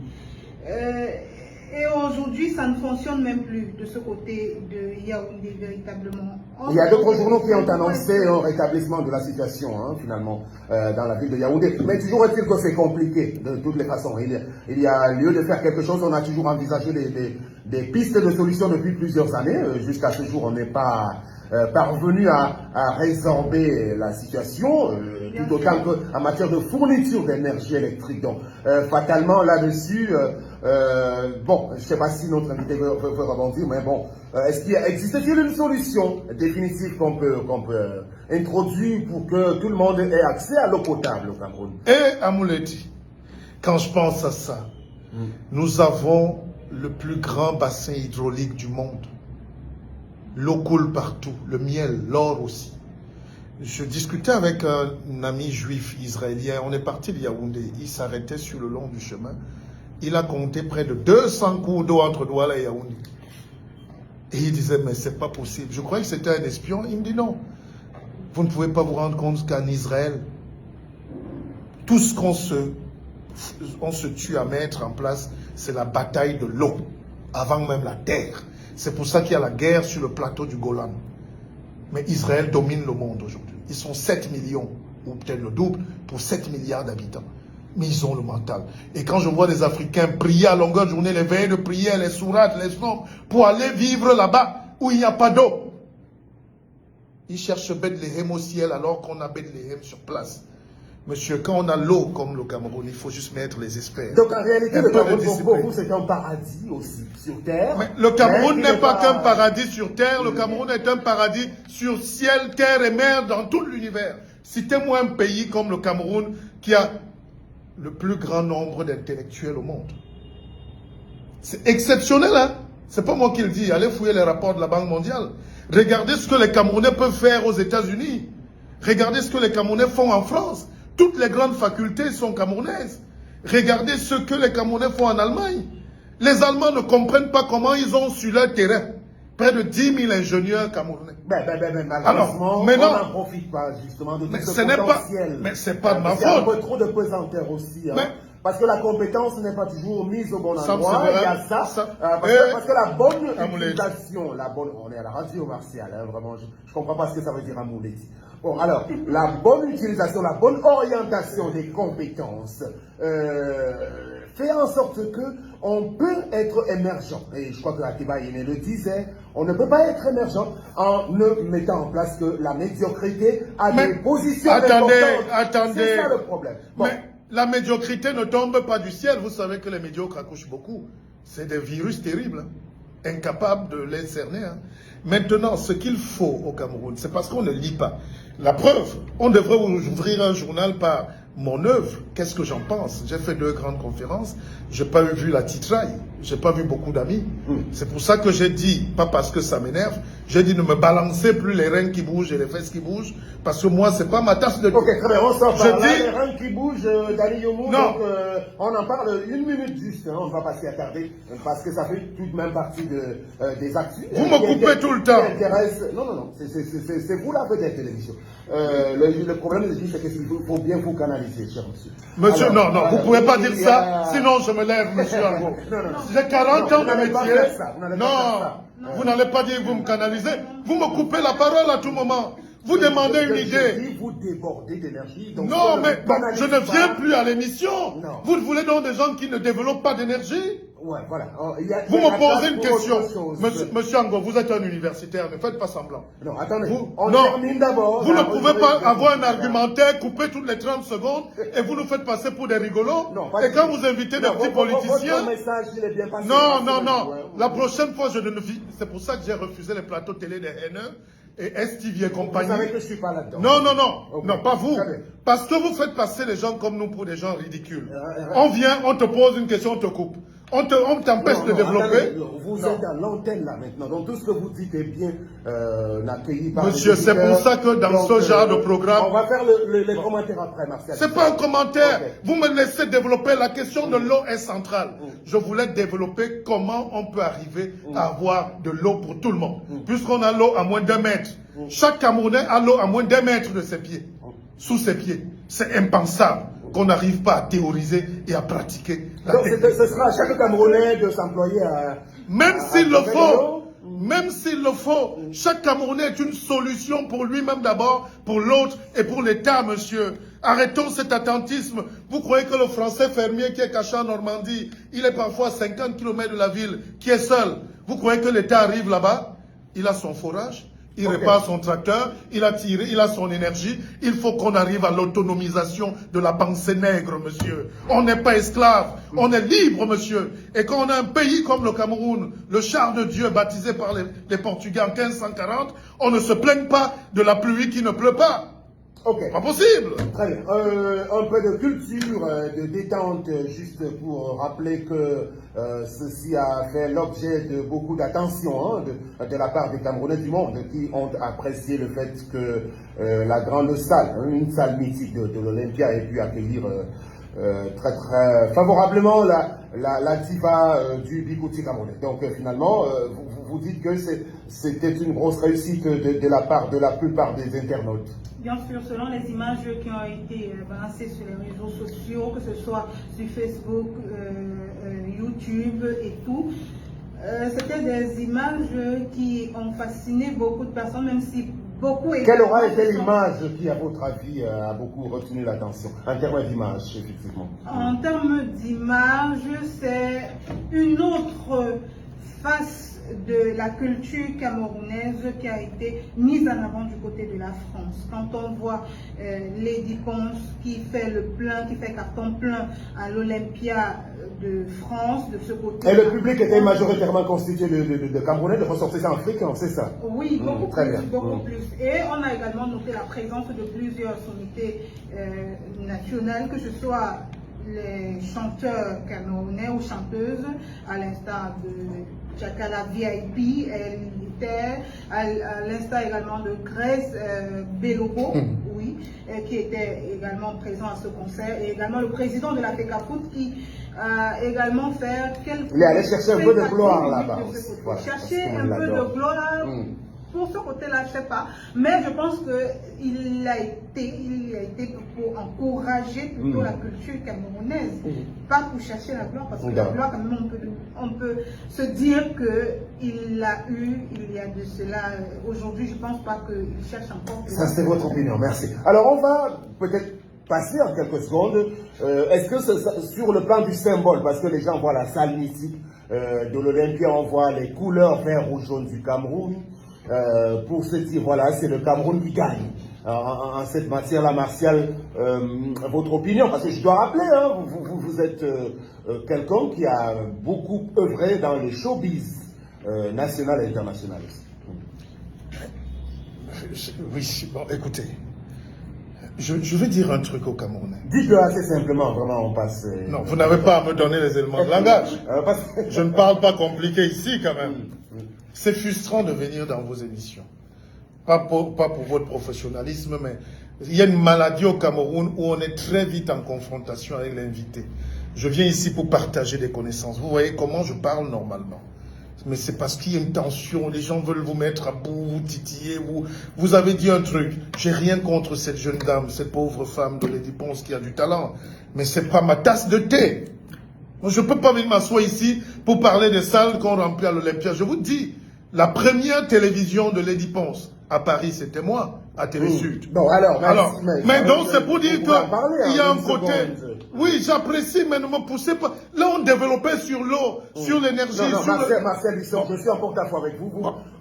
Et aujourd'hui, ça ne fonctionne même plus de ce côté de Yaoundé, véritablement. Il y a d'autres journaux qui ont annoncé un rétablissement de la situation, finalement, dans la ville de Yaoundé. Mais toujours est-il que c'est compliqué, de toutes les façons. Il y a lieu de faire quelque chose. On a toujours envisagé des pistes de solutions depuis plusieurs années. Jusqu'à ce jour, on n'est pas parvenu à résorber la situation, tout autant qu'en matière de fourniture d'énergie électrique. Donc, fatalement, là-dessus, bon, je ne sais pas si notre invité veut rebondir, mais bon, existe-t-il une solution définitive qu'on peut introduire pour que tout le monde ait accès à l'eau potable au Cameroun? Et à Mouleti, quand je pense à ça, nous avons le plus grand bassin hydraulique du monde. L'eau coule partout, le miel, l'or aussi. Je discutais avec un ami juif israélien, on est parti de Yaoundé, il s'arrêtait sur le long du chemin. Il a compté près de 200 cours d'eau entre Douala et Yaoundé. Et il disait, mais c'est pas possible. Je croyais que c'était un espion. Il me dit non. Vous ne pouvez pas vous rendre compte qu'en Israël, tout ce qu'on se tue à mettre en place, c'est la bataille de l'eau, avant même la terre. C'est pour ça qu'il y a la guerre sur le plateau du Golan. Mais Israël domine le monde aujourd'hui. Ils sont 7 millions, ou peut-être le double, pour 7 milliards d'habitants. Mais ils ont le mental. Et quand je vois des Africains prier à longueur de journée, les veillées de prière, les sourates, les snoms, pour aller vivre là-bas où il n'y a pas d'eau, ils cherchent Bethléem au ciel alors qu'on a Bethléem sur place. Monsieur, quand on a l'eau comme le Cameroun, il faut juste mettre les experts. Donc en réalité, le Cameroun, pour vous, c'est un paradis aussi sur terre. Mais le Cameroun n'est pas qu'un paradis sur terre, le Cameroun est un paradis sur ciel, terre et mer dans tout l'univers. Citez-moi un pays comme le Cameroun qui a le plus grand nombre d'intellectuels au monde. C'est exceptionnel, hein? C'est pas moi qui le dis. Allez fouiller les rapports de la Banque mondiale. Regardez ce que les Camerounais peuvent faire aux États-Unis. Regardez ce que les Camerounais font en France. Toutes les grandes facultés sont camerounaises. Regardez ce que les Camerounais font en Allemagne. Les Allemands ne comprennent pas comment ils ont sur leur terrain près de 10 000 ingénieurs camerounais. Malheureusement, maintenant, on n'en profite pas justement de tout ce potentiel. Mais ce n'est pas de ma faute. Il y a un peu trop de pesanteur aussi. Parce que la compétence n'est pas toujours mise au bon endroit. Il y a ça. Parce que la bonne utilisation, on est à la radio martiale, vraiment, je ne comprends pas ce que ça veut dire Amouleti. Bon, alors, la bonne utilisation, la bonne orientation des compétences fait en sorte qu'on peut être émergent. Et je crois que Akiba Yene le disait, on ne peut pas être émergent en ne mettant en place que la médiocrité à des positions importantes. Attendez. C'est ça le problème. Bon. Mais la médiocrité ne tombe pas du ciel. Vous savez que les médiocres accouchent beaucoup. C'est des virus terribles, incapables de les cerner. Maintenant, ce qu'il faut au Cameroun, c'est parce qu'on ne lit pas. La preuve, on devrait ouvrir un journal par mon œuvre. Qu'est-ce que j'en pense? J'ai fait 2 grandes conférences. Je n'ai pas vu la titraille. Je n'ai pas vu beaucoup d'amis. C'est pour ça que j'ai dit, pas parce que ça m'énerve, j'ai dit ne me balancez plus les reins qui bougent et les fesses qui bougent, parce que moi, c'est pas ma tasse de thé. Ok, très bien, on sort par là, les reins qui bougent, Dani Yomu, donc on en parle 1 minute juste, on ne va pas s'y attarder, parce que ça fait tout de même partie des actus. Vous me coupez tout le temps. Non, c'est vous la vedette de l'émission. Le problème, c'est qu'il faut bien vous canaliser, cher monsieur. Monsieur, alors, non, vous ne pouvez pas dire ça, sinon je me lève, monsieur Ango. J'ai 40 ans de métier. Non, vous n'allez pas dire que vous me canalisez. Vous me coupez la parole à tout moment. Vous demandez une idée. Vous débordez d'énergie. Non, mais je ne viens plus à l'émission. Vous voulez donc des gens qui ne développent pas d'énergie? Ouais, voilà. Vous me posez une question. Monsieur Ango, vous êtes un universitaire, ne faites pas semblant. Non, attendez. On termine d'abord. Vous ne pouvez pas avoir un argumentaire, couper toutes les 30 secondes et vous nous faites passer pour des rigolos. Et quand vous invitez des petits politiciens. Non. La prochaine fois, je ne vis. C'est pour ça que j'ai refusé les plateaux télé des haineux et STV et compagnie. Vous savez que je ne suis pas là-dedans. Non, pas vous. Parce que vous faites passer les gens comme nous pour des gens ridicules. On vient, on te pose une question, on te coupe. On t'empêche de développer. Vous êtes dans l'antenne là maintenant, donc tout ce que vous dites est bien accueilli par Monsieur, c'est pour ça que dans ce genre de programme... On va faire les commentaires après, Martial. C'est pas un commentaire. Vous me laissez développer. La question de l'eau est centrale. Je voulais développer comment on peut arriver à avoir de l'eau pour tout le monde. Puisqu'on a l'eau à moins d'1 mètre. Chaque Camerounais a l'eau à moins d'1 mètre de ses pieds. Sous ses pieds. C'est impensable qu'on n'arrive pas à théoriser et à pratiquer la technique. Ce sera à chaque Camerounais de s'employer à... Même s'il le faut, chaque Camerounais est une solution pour lui-même d'abord, pour l'autre et pour l'État, monsieur. Arrêtons cet attentisme. Vous croyez que le Français fermier qui est caché en Normandie, il est parfois à 50 km de la ville, qui est seul. Vous croyez que l'État arrive là-bas? Il a son forage. Il répare son tracteur, il a tiré, il a son énergie. Il faut qu'on arrive à l'autonomisation de la pensée nègre, monsieur. On n'est pas esclave, on est libre, monsieur. Et quand on a un pays comme le Cameroun, le char de Dieu baptisé par les Portugais en 1540, on ne se plaigne pas de la pluie qui ne pleut pas. Pas possible. Très bien. Un peu de culture, de détente, juste pour rappeler que ceci a fait l'objet de beaucoup d'attention de la part des Camerounais du monde qui ont apprécié le fait que la grande salle, une salle mythique de l'Olympia, ait pu accueillir très très favorablement la diva du Bikouti camerounais. Donc finalement, vous dites que c'était une grosse réussite de la part de la plupart des internautes. Bien sûr, selon les images qui ont été balancées sur les réseaux sociaux, que ce soit sur Facebook, YouTube et tout, c'était des images qui ont fasciné beaucoup de personnes, même si beaucoup... Quelle aura été l'image qui, à votre avis, a beaucoup retenu l'attention, en termes d'image, effectivement? En termes d'image, c'est une autre face de la culture camerounaise qui a été mise en avant du côté de la France. Quand on voit Lady Pons qui fait le plein, qui fait carton plein à l'Olympia de France, de ce côté. Et le public était majoritairement constitué de Camerounais, de ressortissants africains, c'est ça? Oui, beaucoup très plus, bien. beaucoup plus. Et on a également noté la présence de plusieurs sommités nationales, que ce soit les chanteurs camerounais ou chanteuses, à l'instar de Chakala VIP, elle était, à l'instar également de Grace Belobo, oui, Paris, qui était également présent à ce concert, et également le président de la FECAFOOT qui a également fait quelques... Il est allé chercher un peu de gloire là-bas. Voilà, chercher un peu de gloire. Pour ce côté-là, je ne sais pas, mais je pense qu'il a été pour encourager plutôt la culture camerounaise, pas pour chercher la gloire, parce que la gloire, quand même, on peut se dire qu'il l'a eu il y a de cela. Aujourd'hui, je ne pense pas qu'il cherche encore. Ça, c'est votre opinion, merci. Alors, on va peut-être passer en quelques secondes. Est-ce que sur le plan du symbole, parce que les gens voient la salle mythique de l'Olympia, on voit les couleurs vert, rouge, jaune du Cameroun. Pour se dire, voilà, c'est le Cameroun qui gagne en cette matière-là, Martial, votre opinion, parce que je dois rappeler, hein, vous êtes quelqu'un qui a beaucoup œuvré dans le showbiz national et international. Oui, bon, écoutez, je vais dire un truc aux Camerounais. Dites-le assez simplement, vraiment, on passe... Non, vous n'avez pas à me donner les éléments de langage. Je ne parle pas compliqué ici, quand même. C'est frustrant de venir dans vos émissions. Pas pour votre professionnalisme, mais il y a une maladie au Cameroun où on est très vite en confrontation avec l'invité. Je viens ici pour partager des connaissances. Vous voyez comment je parle normalement. Mais c'est parce qu'il y a une tension, les gens veulent vous mettre à bout, vous titiller, vous avez dit un truc. J'ai rien contre cette jeune dame, cette pauvre femme de Lady Ponce qui a du talent. Mais c'est pas ma tasse de thé. Je ne peux pas venir m'asseoir ici pour parler des salles qu'on remplit à l'Olympia. Je vous dis, la première télévision de Lady Ponce à Paris, c'était moi, à Télé Sud. Bon, alors, mais donc c'est pour dire qu'il y a un côté... Oui, j'apprécie, mais ne me poussez pas. Là, on développait sur l'eau, sur l'énergie. Non, Marcel Bisson, je suis en porte-à-faux avec vous.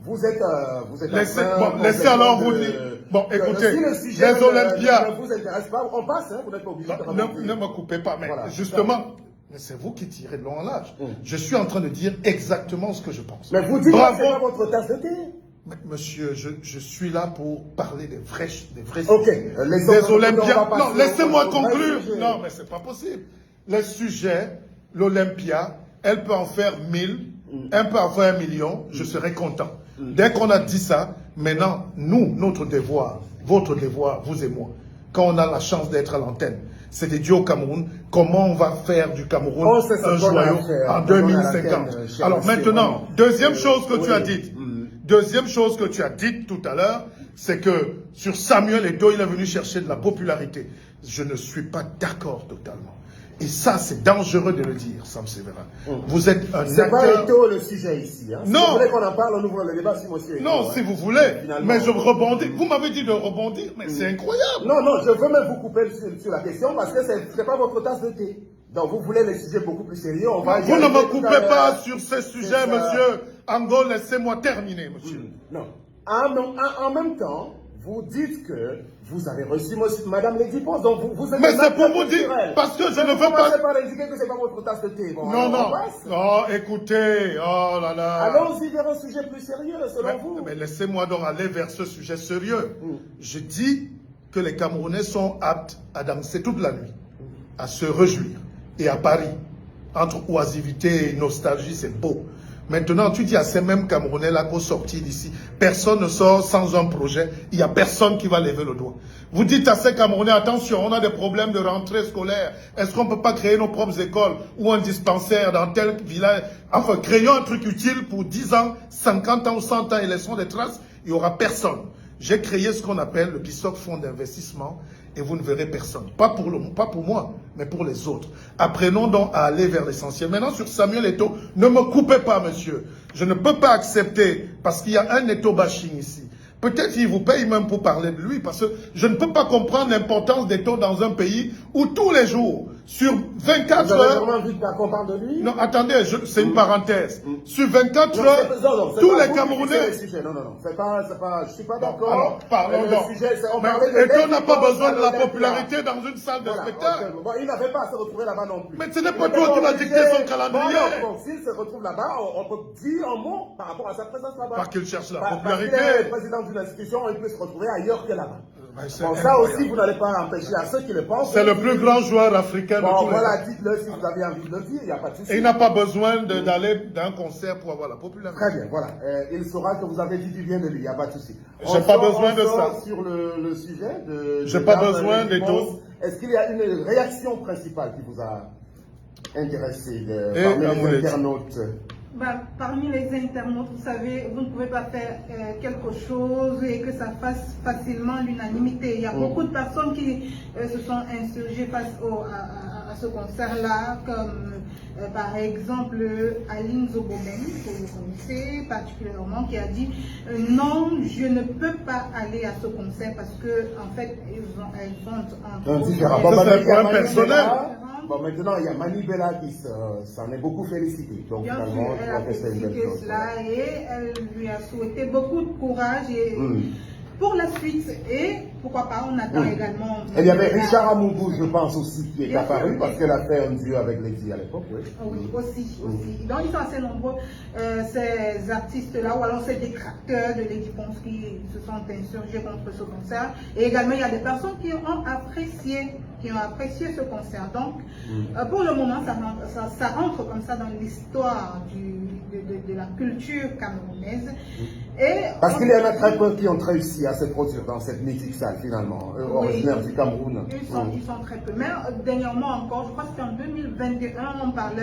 Vous êtes laissez alors vous dire. Bon, écoutez, si le sujet les Olympiades... ne vous intéresse pas, on passe, hein, vous n'êtes pas obligé de ne me coupez pas, mais voilà, justement... Mais c'est vous qui tirez de long en large. Je suis en train de dire exactement ce que je pense. Mais vous dites que c'est pas votre tasse de thé. Mais monsieur, je suis là pour parler des vrais Ok. des Olympiades. Non, laissez-moi conclure. Non, mais c'est pas possible. Les sujets, l'Olympia, elle peut en faire 1000, elle peut en faire 1 million, je serai content. Dès qu'on a dit ça, maintenant, nous, notre devoir, votre devoir, vous et moi, quand on a la chance d'être à l'antenne, c'est de dire au Cameroun comment on va faire du Cameroun un joyau en 2050. Alors maintenant, deuxième chose que tu as dite, deuxième chose que tu as dite tout à l'heure, c'est que sur Samuel Eto'o, il est venu chercher de la popularité. Je ne suis pas d'accord totalement. Et ça, c'est dangereux de le dire, Sam Séverin. Vous êtes un acteur... C'est pas Eto'o le sujet ici. Hein. Non. Si vous voulez qu'on en parle, on ouvre le débat si monsieur Eto'o. Non, si vous voulez. Mais je rebondis. Vous m'avez dit de rebondir, mais c'est incroyable. Non, je veux même vous couper sur la question parce que c'est pas votre tasse de thé. Donc vous voulez les sujets beaucoup plus sérieux. On va vous ne me coupez pas sur ces sujets, monsieur. Ango, laissez-moi terminer, monsieur. Non. En même temps, vous dites que vous avez reçu Madame Lady Ponce, donc vous êtes... Mais c'est pour vous dire, parce que je ne veux pas... Vous pas indiquer que c'est pas votre tasse de thé. Bon, non, écoutez, oh là là. Allons-y vers un sujet plus sérieux, selon vous. Mais laissez-moi donc aller vers ce sujet sérieux. Je dis que les Camerounais sont aptes à danser toute la nuit, à se réjouir. Et à Paris, entre oisivité et nostalgie, c'est beau. Maintenant, tu dis à ces mêmes Camerounais-là qu'au sortir d'ici, personne ne sort sans un projet, il n'y a personne qui va lever le doigt. Vous dites à ces Camerounais, attention, on a des problèmes de rentrée scolaire, est-ce qu'on ne peut pas créer nos propres écoles ou un dispensaire dans tel village? Enfin, créons un truc utile pour 10 ans, 50 ans ou 100 ans et laissons des traces, il n'y aura personne. J'ai créé ce qu'on appelle le BISOC Fonds d'investissement et vous ne verrez personne. Pas pour moi, mais pour les autres. Apprenons donc à aller vers l'essentiel. Maintenant, sur Samuel Eto'o, ne me coupez pas, monsieur. Je ne peux pas accepter, parce qu'il y a un Eto'o bashing ici. Peut-être qu'il vous paye même pour parler de lui, parce que je ne peux pas comprendre l'importance d'Eto'o dans un pays où tous les jours, sur 24 heures... Vous avez vraiment envie qu'on parle de lui? Non, attendez, c'est une parenthèse. Sur 24 heures, tous les Camerounais... Non, c'est pas, je suis pas d'accord. Alors, parlons donc. Eto'o n'a pas besoin de la popularité dans une salle de spectacle. Bon, il n'avait pas à se retrouver là-bas non plus. Mais ce n'est pas toi qui m'as dicté son calendrier. Bon, s'il se retrouve là-bas, on peut dire un mot par rapport à sa présence là-bas. Parce qu'il cherche la popularité. Parce qu'il est président d'une institution, il peut se retrouver ailleurs que là-bas. Bon, ça aussi, vous n'allez pas empêcher à ceux qui le pensent. C'est le plus grand joueur africain de tous les temps. Voilà, dites-le si vous avez envie de le dire, il n'y a pas de souci. Et il n'a pas besoin d'aller d'un concert pour avoir la popularité. Très bien, voilà. Il saura que vous avez dit du bien de lui, il n'y a pas de souci. J'ai pas besoin de ça. Sur le sujet de... J'ai pas besoin des doses. Est-ce qu'il y a une réaction principale qui vous a intéressé parmi les internautes? Parmi les internautes, vous savez, vous ne pouvez pas faire quelque chose et que ça fasse facilement l'unanimité. Il y a beaucoup de personnes qui se sont insurgées face à ce concert-là, comme par exemple Aline Zobomen, que vous connaissez particulièrement, qui a dit non, je ne peux pas aller à ce concert parce que en fait, elles sont différents. C'est un point personnel. Bon, maintenant, il y a Manibela qui s'en est beaucoup félicité. Donc, bien finalement, sûr, elle a félicité cela et elle lui a souhaité beaucoup de courage et pour la suite. Et pourquoi pas, on attend également. Et il y avait Richard Amoubou, je pense aussi, qui est apparu parce qu'elle a fait un duo avec Lady à l'époque. Oui. Oui, aussi. Donc, ils sont assez nombreux, ces artistes-là, ou alors ces détracteurs de Lady Pons qui se sont insurgés contre ce concert. Et également, il y a des personnes qui ont apprécié ce concert. Donc, pour le moment, ça rentre comme ça dans l'histoire de la culture camerounaise. Et parce qu'il y en a très peu qui ont réussi à se produire dans cette mythique salle, finalement, originaire du Cameroun. Ils sont très peu. Mais dernièrement encore, je crois que c'était en 2021, on parlait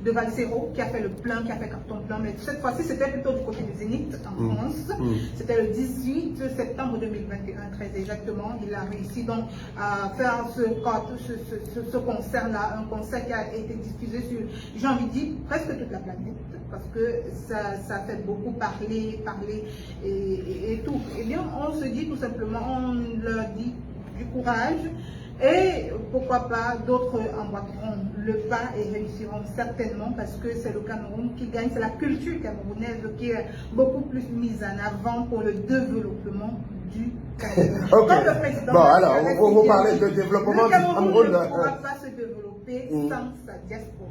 de Valsero, qui a fait le plein, qui a fait carton plein. Mais cette fois-ci, c'était plutôt du côté du Zénith, en France. C'était le 18 septembre 2021, très exactement. Il a réussi donc à faire ce concert-là, un concert qui a été diffusé sur, j'ai envie de dire, presque toute la planète, parce que ça fait beaucoup parler et tout. Eh bien, on se dit tout simplement, on leur dit du courage et pourquoi pas d'autres emboîteront le pas et réussiront certainement parce que c'est le Cameroun qui gagne, c'est la culture camerounaise qui est beaucoup plus mise en avant pour le développement du Cameroun. Bon, alors, vous parlez de développement du Cameroun. Ne pourra pas se développer sans sa diaspora.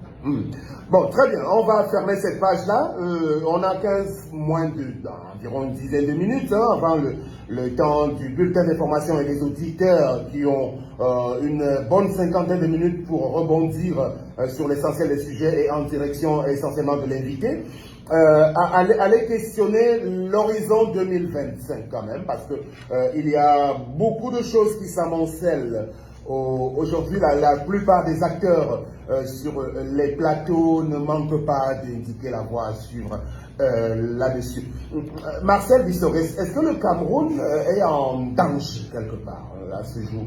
Bon, très bien, on va fermer cette page-là. On a 15 moins environ une dizaine de minutes avant le temps du bulletin d'information et des auditeurs qui ont une bonne cinquantaine de minutes pour rebondir sur l'essentiel des sujets et en direction essentiellement de l'invité. Allez questionner l'horizon 2025 quand même, parce que il y a beaucoup de choses qui s'amoncellent. Aujourd'hui, la plupart des acteurs sur les plateaux ne manquent pas d'indiquer la voie à suivre là-dessus. Marcel Bissot, est-ce que le Cameroun est en danger quelque part à ce jour,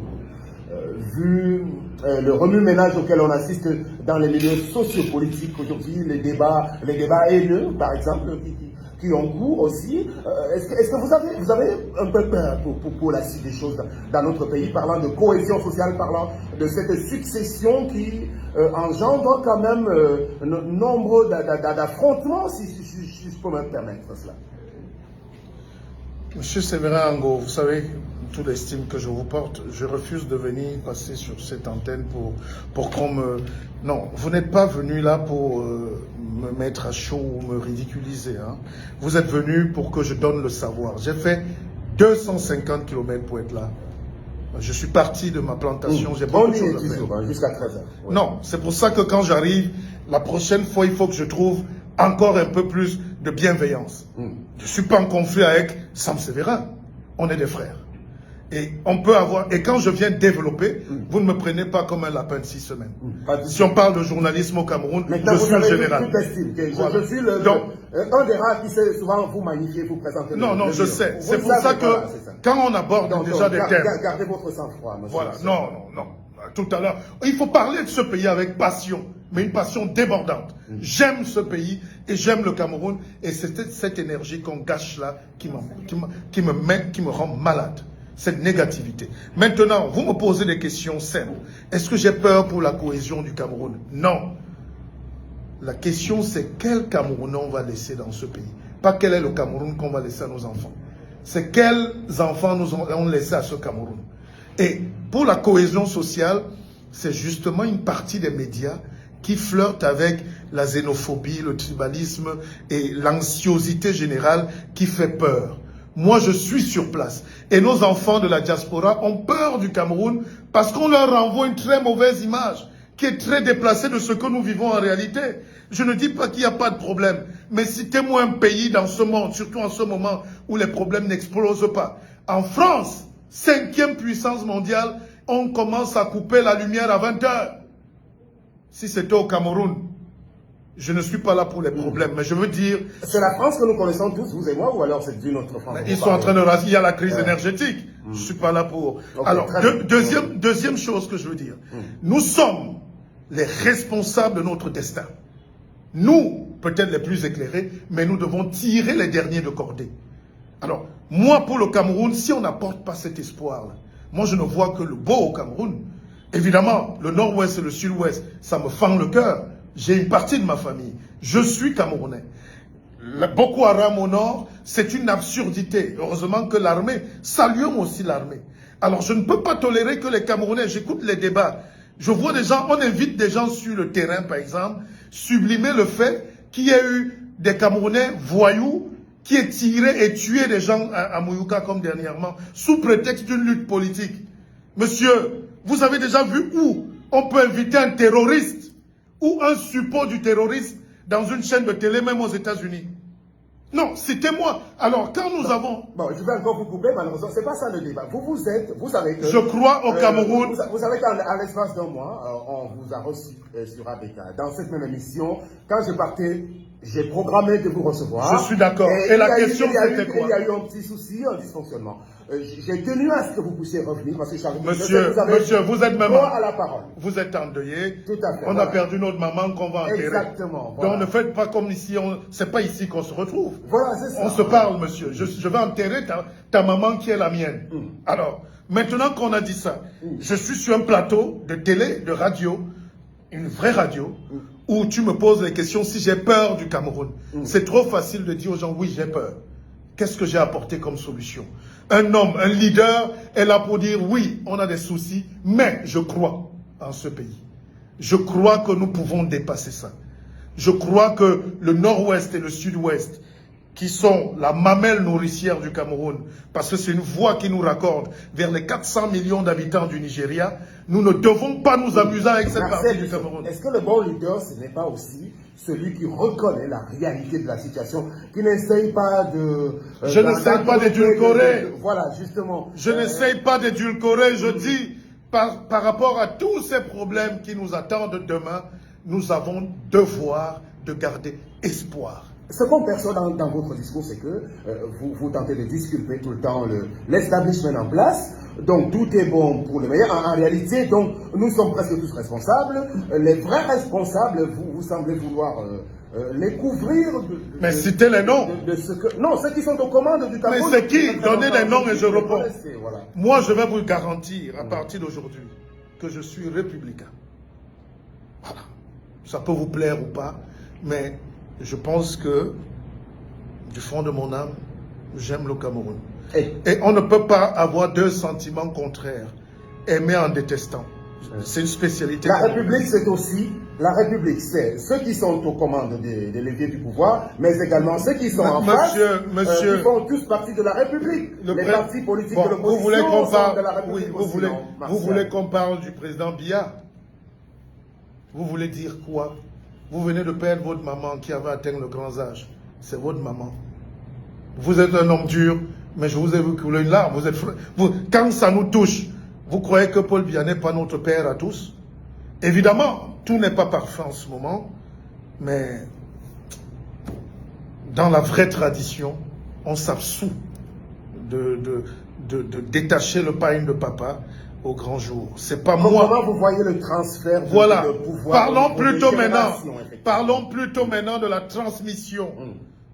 vu le remue-ménage auquel on assiste dans les milieux sociopolitiques aujourd'hui, les débats haineux, par exemple, qui ont cours aussi. Est-ce que vous avez un peu peur pour la suite des choses dans notre pays, parlant de cohésion sociale, parlant de cette succession qui engendre quand même nombre d'affrontements, si je peux me permettre cela? Monsieur Séverin Ango, vous savez, toute l'estime que je vous porte, je refuse de venir passer sur cette antenne pour qu'on me... Non, vous n'êtes pas venu là pour me mettre à chaud ou me ridiculiser. Hein. Vous êtes venu pour que je donne le savoir. J'ai fait 250 km pour être là. Je suis parti de ma plantation, j'ai beaucoup de choses à faire. Jusqu'à 13h. Ouais. Non, c'est pour ça que quand j'arrive, la prochaine fois, il faut que je trouve encore un peu plus de bienveillance. Je ne suis pas en conflit avec Sam Séverin. On est des frères. Et on peut avoir... Et quand je viens développer, vous ne me prenez pas comme un lapin de 6 semaines. Si on parle de journalisme au Cameroun, je suis le général. Je suis un des rares qui sait souvent vous magnifier, vous présenter. Non, je sais. C'est pour ça que quand on aborde déjà des thèmes... Gardez votre sang-froid, monsieur. Voilà, non. Tout à l'heure, il faut parler de ce pays avec passion, mais une passion débordante. J'aime ce pays et j'aime le Cameroun, et c'est cette énergie qu'on gâche là qui me rend malade. Cette négativité. Maintenant, vous me posez des questions saines. Est-ce que j'ai peur pour la cohésion du Cameroun? Non. La question, c'est quel Camerounais on va laisser dans ce pays. Pas quel est le Cameroun qu'on va laisser à nos enfants. C'est quels enfants nous allons laisser à ce Cameroun. Et pour la cohésion sociale, c'est justement une partie des médias qui flirtent avec la xénophobie, le tribalisme et l'anxiosité générale qui fait peur. Moi, je suis sur place. Et nos enfants de la diaspora ont peur du Cameroun parce qu'on leur renvoie une très mauvaise image qui est très déplacée de ce que nous vivons en réalité. Je ne dis pas qu'il n'y a pas de problème, mais citez-moi un pays dans ce monde, surtout en ce moment où les problèmes n'explosent pas. En France, 5e puissance mondiale, on commence à couper la lumière à 20 h. Si c'était au Cameroun, je ne suis pas là pour les problèmes, mais je veux dire... C'est la France que nous connaissons tous, vous et moi, ou alors c'est d'une autre France? Ils sont en train de... Il y a la crise énergétique. Je ne suis pas là pour... Okay, alors, deuxième chose que je veux dire. Nous sommes les responsables de notre destin. Nous, peut-être les plus éclairés, mais nous devons tirer les derniers de cordée. Alors, moi, pour le Cameroun, si on n'apporte pas cet espoir-là, moi, je ne vois que le beau au Cameroun. Évidemment, le nord-ouest et le sud-ouest, ça me fend le cœur. J'ai une partie de ma famille. Je suis Camerounais. Boko Haram au nord, c'est une absurdité. Heureusement que l'armée, saluons aussi l'armée. Alors, je ne peux pas tolérer que les Camerounais, j'écoute les débats, je vois des gens, on invite des gens sur le terrain, par exemple, sublimer le fait qu'il y ait eu des Camerounais voyous qui aient tiré et tué des gens à Mouyouka comme dernièrement, sous prétexte d'une lutte politique. Monsieur, vous avez déjà vu où on peut inviter un terroriste ou un suppôt du terrorisme dans une chaîne de télé, même aux États-Unis? Non, citez-moi. Alors, quand nous avons... Bon, je vais encore vous couper, malheureusement, c'est pas ça le débat. Vous savez que... Je crois au Cameroun... Vous savez qu'à l'espace d'un mois, on vous a reçu sur ABK. Dans cette même émission, quand je partais, j'ai programmé de vous recevoir. Je suis d'accord. Et la question, c'était quoi? Il y a eu un petit souci, un dysfonctionnement. J'ai tenu à ce que vous puissiez revenir, parce que Monsieur, vous êtes maman. À la parole. Vous êtes endeuillé. Tout à fait. On a perdu notre maman qu'on va enterrer. Exactement. Voilà. Donc ne faites pas comme ici, c'est pas ici qu'on se retrouve. Voilà, c'est ça. On se parle, monsieur. Je vais enterrer ta maman qui est la mienne. Alors, maintenant qu'on a dit ça, je suis sur un plateau de télé, de radio, une vraie radio, où tu me poses les questions si j'ai peur du Cameroun. C'est trop facile de dire aux gens, oui, j'ai peur. Qu'est-ce que j'ai apporté comme solution? Un homme, un leader est là pour dire, oui, on a des soucis, mais je crois en ce pays. Je crois que nous pouvons dépasser ça. Je crois que le nord-ouest et le sud-ouest, qui sont la mamelle nourricière du Cameroun, parce que c'est une voie qui nous raccorde vers les 400 millions d'habitants du Nigeria, nous ne devons pas nous amuser avec cette partie du Cameroun. Est-ce que le bon leader, ce n'est pas aussi celui qui reconnaît la réalité de la situation, qui n'essaye pas de... je n'essaye pas d'édulcorer. Voilà, justement. Je n'essaye pas d'édulcorer, je dis, par rapport à tous ces problèmes qui nous attendent demain, nous avons devoir de garder espoir. Ce qu'on perçoit dans votre discours, c'est que vous tentez de disculper tout le temps l'establishment en place. Donc tout est bon pour le meilleur. En réalité, donc nous sommes presque tous responsables. Les vrais responsables, vous semblez vouloir les couvrir. Mais citez les noms. Non, ceux qui sont aux commandes du Cameroun. Mais c'est qui? Donnez les noms et je réponds. Voilà. Moi, je vais vous garantir, à partir d'aujourd'hui, que je suis républicain. Voilà. Ça peut vous plaire ou pas, mais je pense que, du fond de mon âme, j'aime le Cameroun. Et on ne peut pas avoir deux sentiments contraires. Aimer en détestant. C'est une spécialité. La République, c'est aussi... La République, c'est ceux qui sont aux commandes des leviers du pouvoir, mais également ceux qui sont en face, qui font tous partie de la République. Les partis politiques de l'opposition sont de la République. Vous voulez qu'on parle du président Biya? Vous voulez dire quoi? Vous venez de perdre votre maman qui avait atteint le grand âge. C'est votre maman. Vous êtes un homme dur, mais je vous ai vu couler une larme. Quand ça nous touche, vous croyez que Paul Biya n'est pas notre père à tous? Évidemment, tout n'est pas parfait en ce moment, mais dans la vraie tradition, on s'absout de détacher le pain de papa au grand jour. C'est pas moi. Comment vous voyez le transfert de pouvoir? Parlons plutôt maintenant de la transmission.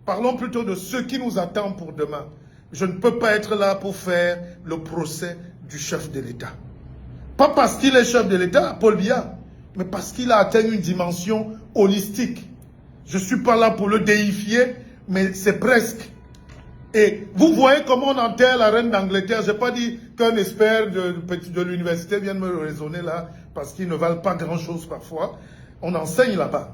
Parlons plutôt de ce qui nous attend pour demain. Je ne peux pas être là pour faire le procès du chef de l'État. Pas parce qu'il est chef de l'État, Paul Biya, mais parce qu'il a atteint une dimension holistique. Je ne suis pas là pour le déifier, mais c'est presque. Et vous voyez comment on enterre la reine d'Angleterre. Je n'ai pas dit qu'un expert de l'université vienne me raisonner là, parce qu'ils ne valent pas grand-chose parfois. On enseigne là-bas.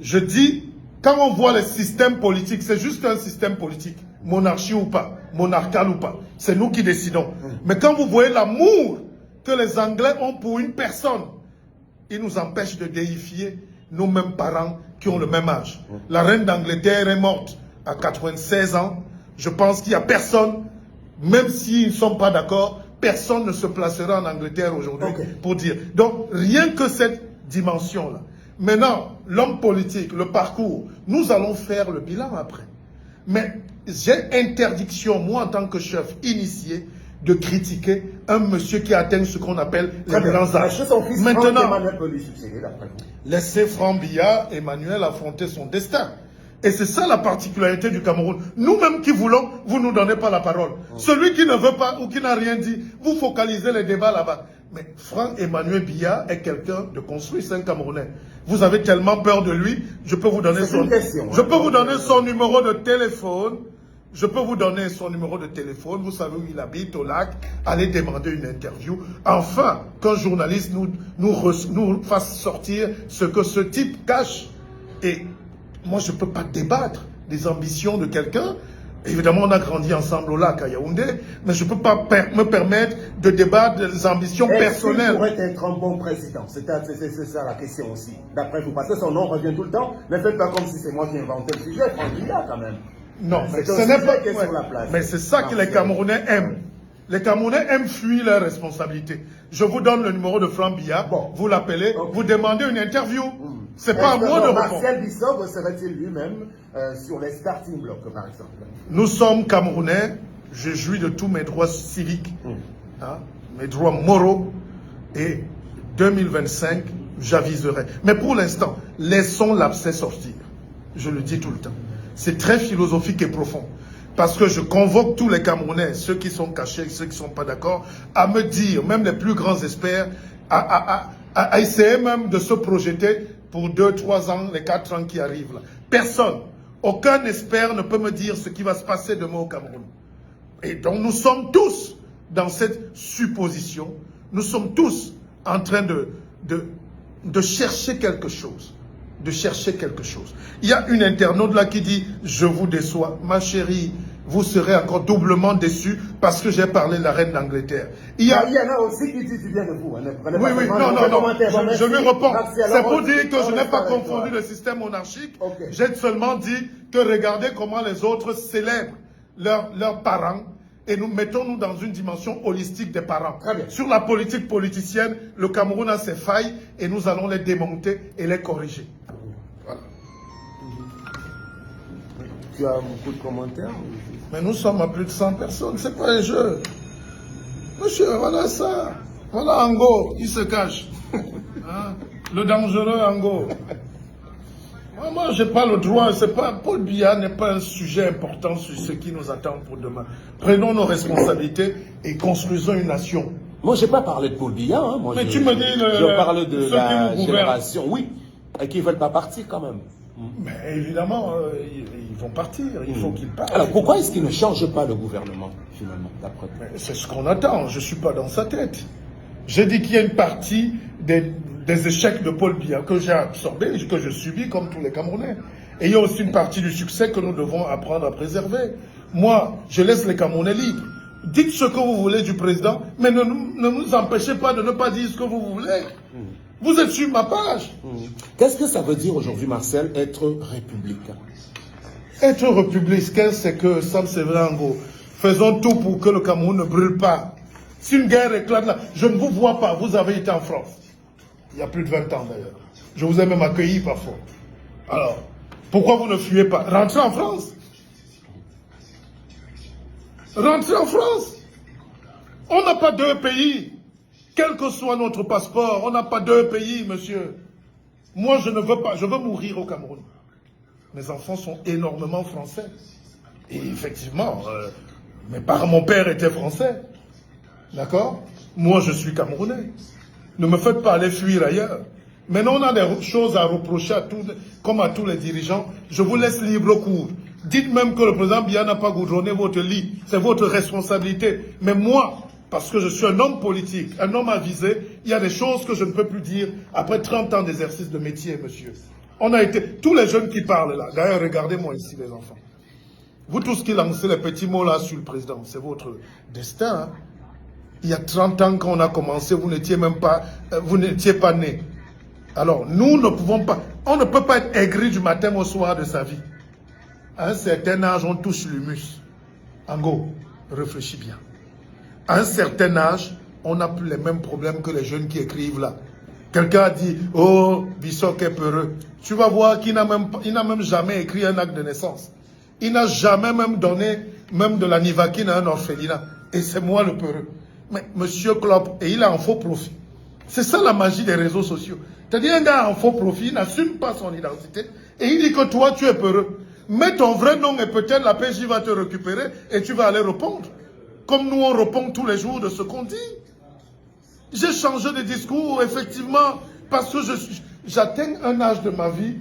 Je dis, quand on voit les systèmes politiques, c'est juste un système politique. monarchie ou pas, monarchale ou pas. C'est nous qui décidons. Mais quand vous voyez l'amour que les Anglais ont pour une personne, ils nous empêchent de déifier nos-mêmes parents qui ont le même âge. La reine d'Angleterre est morte à 96 ans. Je pense qu'il n'y a personne, même s'ils ne sont pas d'accord, personne ne se placera en Angleterre aujourd'hui pour dire. Donc, rien que cette dimension-là. Maintenant, l'homme politique, le parcours, nous allons faire le bilan après. Mais j'ai interdiction, moi en tant que chef initié, de critiquer un monsieur qui atteint ce qu'on appelle les grands âges. Maintenant, laissez Franck Biya, Emmanuel, affronter son destin. Et c'est ça la particularité du Cameroun. Nous-mêmes qui voulons, vous ne nous donnez pas la parole. Celui qui ne veut pas ou qui n'a rien dit, vous focalisez les débats là-bas. Mais Franck Emmanuel Biya est quelqu'un de construit, c'est un Camerounais. Vous avez tellement peur de lui, je peux vous donner son numéro de téléphone. Je peux vous donner son numéro de téléphone, vous savez où il habite, au lac, allez demander une interview. Enfin, qu'un journaliste nous fasse sortir ce que ce type cache. Et moi, je ne peux pas débattre des ambitions de quelqu'un. Évidemment, on a grandi ensemble au lac à Yaoundé, mais je ne peux pas me permettre de débattre des ambitions personnelles. Il pourrait être un bon président. C'est ça la question aussi. D'après vous, parce que son nom revient tout le temps. Ne faites pas comme si c'est moi qui inventais le sujet. Franck Biya, quand même. Non, mais ce n'est pas sur la place. Mais c'est ça que les Camerounais aiment. Les Camerounais aiment fuir leurs responsabilités. Je vous donne le numéro de Franck Biya, vous l'appelez, vous demandez une interview. C'est pas à moi de répondre. Marcel Bissot serait-il lui-même sur les starting blocks, par exemple? Nous sommes Camerounais, je jouis de tous mes droits civiques, mes droits moraux, et 2025, j'aviserai. Mais pour l'instant, laissons l'abcès sortir. Je le dis tout le temps. C'est très philosophique et profond. Parce que je convoque tous les Camerounais, ceux qui sont cachés, ceux qui ne sont pas d'accord, à me dire, même les plus grands experts, à essayer même de se projeter pour 2, 3 ans, les 4 ans qui arrivent là. Personne, aucun expert ne peut me dire ce qui va se passer demain au Cameroun. Et donc nous sommes tous dans cette supposition, nous sommes tous en train de chercher quelque chose. Il y a une internaute là qui dit « Je vous déçois, ma chérie, vous serez encore doublement déçus parce que j'ai parlé de la reine d'Angleterre. » Il y en a aussi qui disent bien de vous. Oui, non, je lui réponds. C'est pour dire que je n'ai pas confondu le système monarchique. J'ai seulement dit que regardez comment les autres célèbrent leurs parents. Et nous mettons-nous dans une dimension holistique des parents. Sur la politique politicienne, le Cameroun a ses failles et nous allons les démonter et les corriger. Voilà. Tu as beaucoup de commentaires? Mais nous sommes à plus de 100 personnes, c'est pas un jeu. Monsieur, voilà ça. Voilà Ango, il se cache. Le dangereux Ango. Moi, je n'ai pas le droit, Paul Biya n'est pas un sujet important sur ce qui nous attend pour demain. Prenons nos responsabilités et construisons une nation. Moi, je n'ai pas parlé de Paul Biya. Mais tu me dis... Je parle de la génération, oui, et qui ne veulent pas partir quand même. Mais évidemment, ils vont partir, il faut qu'ils partent. Alors, pourquoi est-ce qu'ils ne changent pas le gouvernement, finalement, d'après vous? C'est ce qu'on attend, je ne suis pas dans sa tête. J'ai dit qu'il y a une partie des échecs de Paul Biya que j'ai absorbés, que je subis comme tous les Camerounais. Et il y a aussi une partie du succès que nous devons apprendre à préserver. Moi, je laisse les Camerounais libres. Dites ce que vous voulez du président, mais ne nous empêchez pas de ne pas dire ce que vous voulez. Vous êtes sur ma page. Qu'est-ce que ça veut dire aujourd'hui, Marcel, être républicain? Être républicain, c'est que Sam Séverango, faisons tout pour que le Cameroun ne brûle pas. Si une guerre éclate là, je ne vous vois pas, vous avez été en France. Il y a plus de 20 ans d'ailleurs. Je vous ai même accueilli parfois. Alors, pourquoi vous ne fuyez pas? Rentrez en France. Rentrez en France. On n'a pas 2 pays. Quel que soit notre passeport, on n'a pas 2 pays, monsieur. Moi, je ne veux pas, je veux mourir au Cameroun. Mes enfants sont énormément français. Et effectivement, mon père était français. D'accord? Moi, je suis Camerounais. Ne me faites pas aller fuir ailleurs. Maintenant, on a des choses à reprocher comme à tous les dirigeants. Je vous laisse libre cours. Dites même que le président Biya n'a pas goudronné votre lit. C'est votre responsabilité. Mais moi, parce que je suis un homme politique, un homme avisé, il y a des choses que je ne peux plus dire après 30 ans d'exercice de métier, monsieur. On a été... Tous les jeunes qui parlent là, d'ailleurs, regardez-moi ici, les enfants. Vous tous qui lancez les petits mots là sur le président, c'est votre destin. Hein? Il y a 30 ans qu'on a commencé, vous n'étiez pas né. Alors, nous ne pouvons pas, on ne peut pas être aigri du matin au soir de sa vie. À un certain âge, on touche l'humus. Ango, réfléchis bien. À un certain âge, on n'a plus les mêmes problèmes que les jeunes qui écrivent là. Quelqu'un a dit, oh, Bissok est peureux. Tu vas voir qu'il n'a même jamais écrit un acte de naissance. Il n'a jamais même donné même de la nivaquine à un orphelinat. Et c'est moi le peureux. Mais Monsieur Klopp, et il a un faux profil. C'est ça la magie des réseaux sociaux. C'est-à-dire un gars a un faux profil, il n'assume pas son identité, et il dit que toi tu es peureux. Mets ton vrai nom et peut-être la PJ va te récupérer et tu vas aller répondre. Comme nous on répond tous les jours de ce qu'on dit. J'ai changé de discours, effectivement, parce que j'atteins un âge de ma vie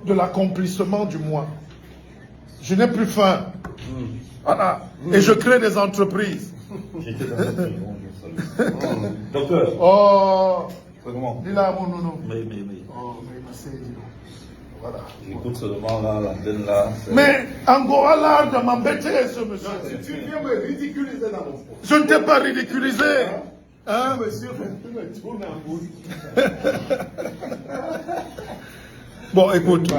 de l'accomplissement du moi. Je n'ai plus faim. Voilà. Et je crée des entreprises. Docteur. Oh. Comment? Dis-là, mon nounou. Mais. Oh, mais c'est voilà. J'écoute seulement là, l'antenne là. Mais Angora l'art de m'embêter, ce monsieur. Tu viens me ridiculiser dans mon fond. Je ne t'ai pas ridiculisé. Hein? Monsieur, tu me tournes en bouche. Bon, écoute.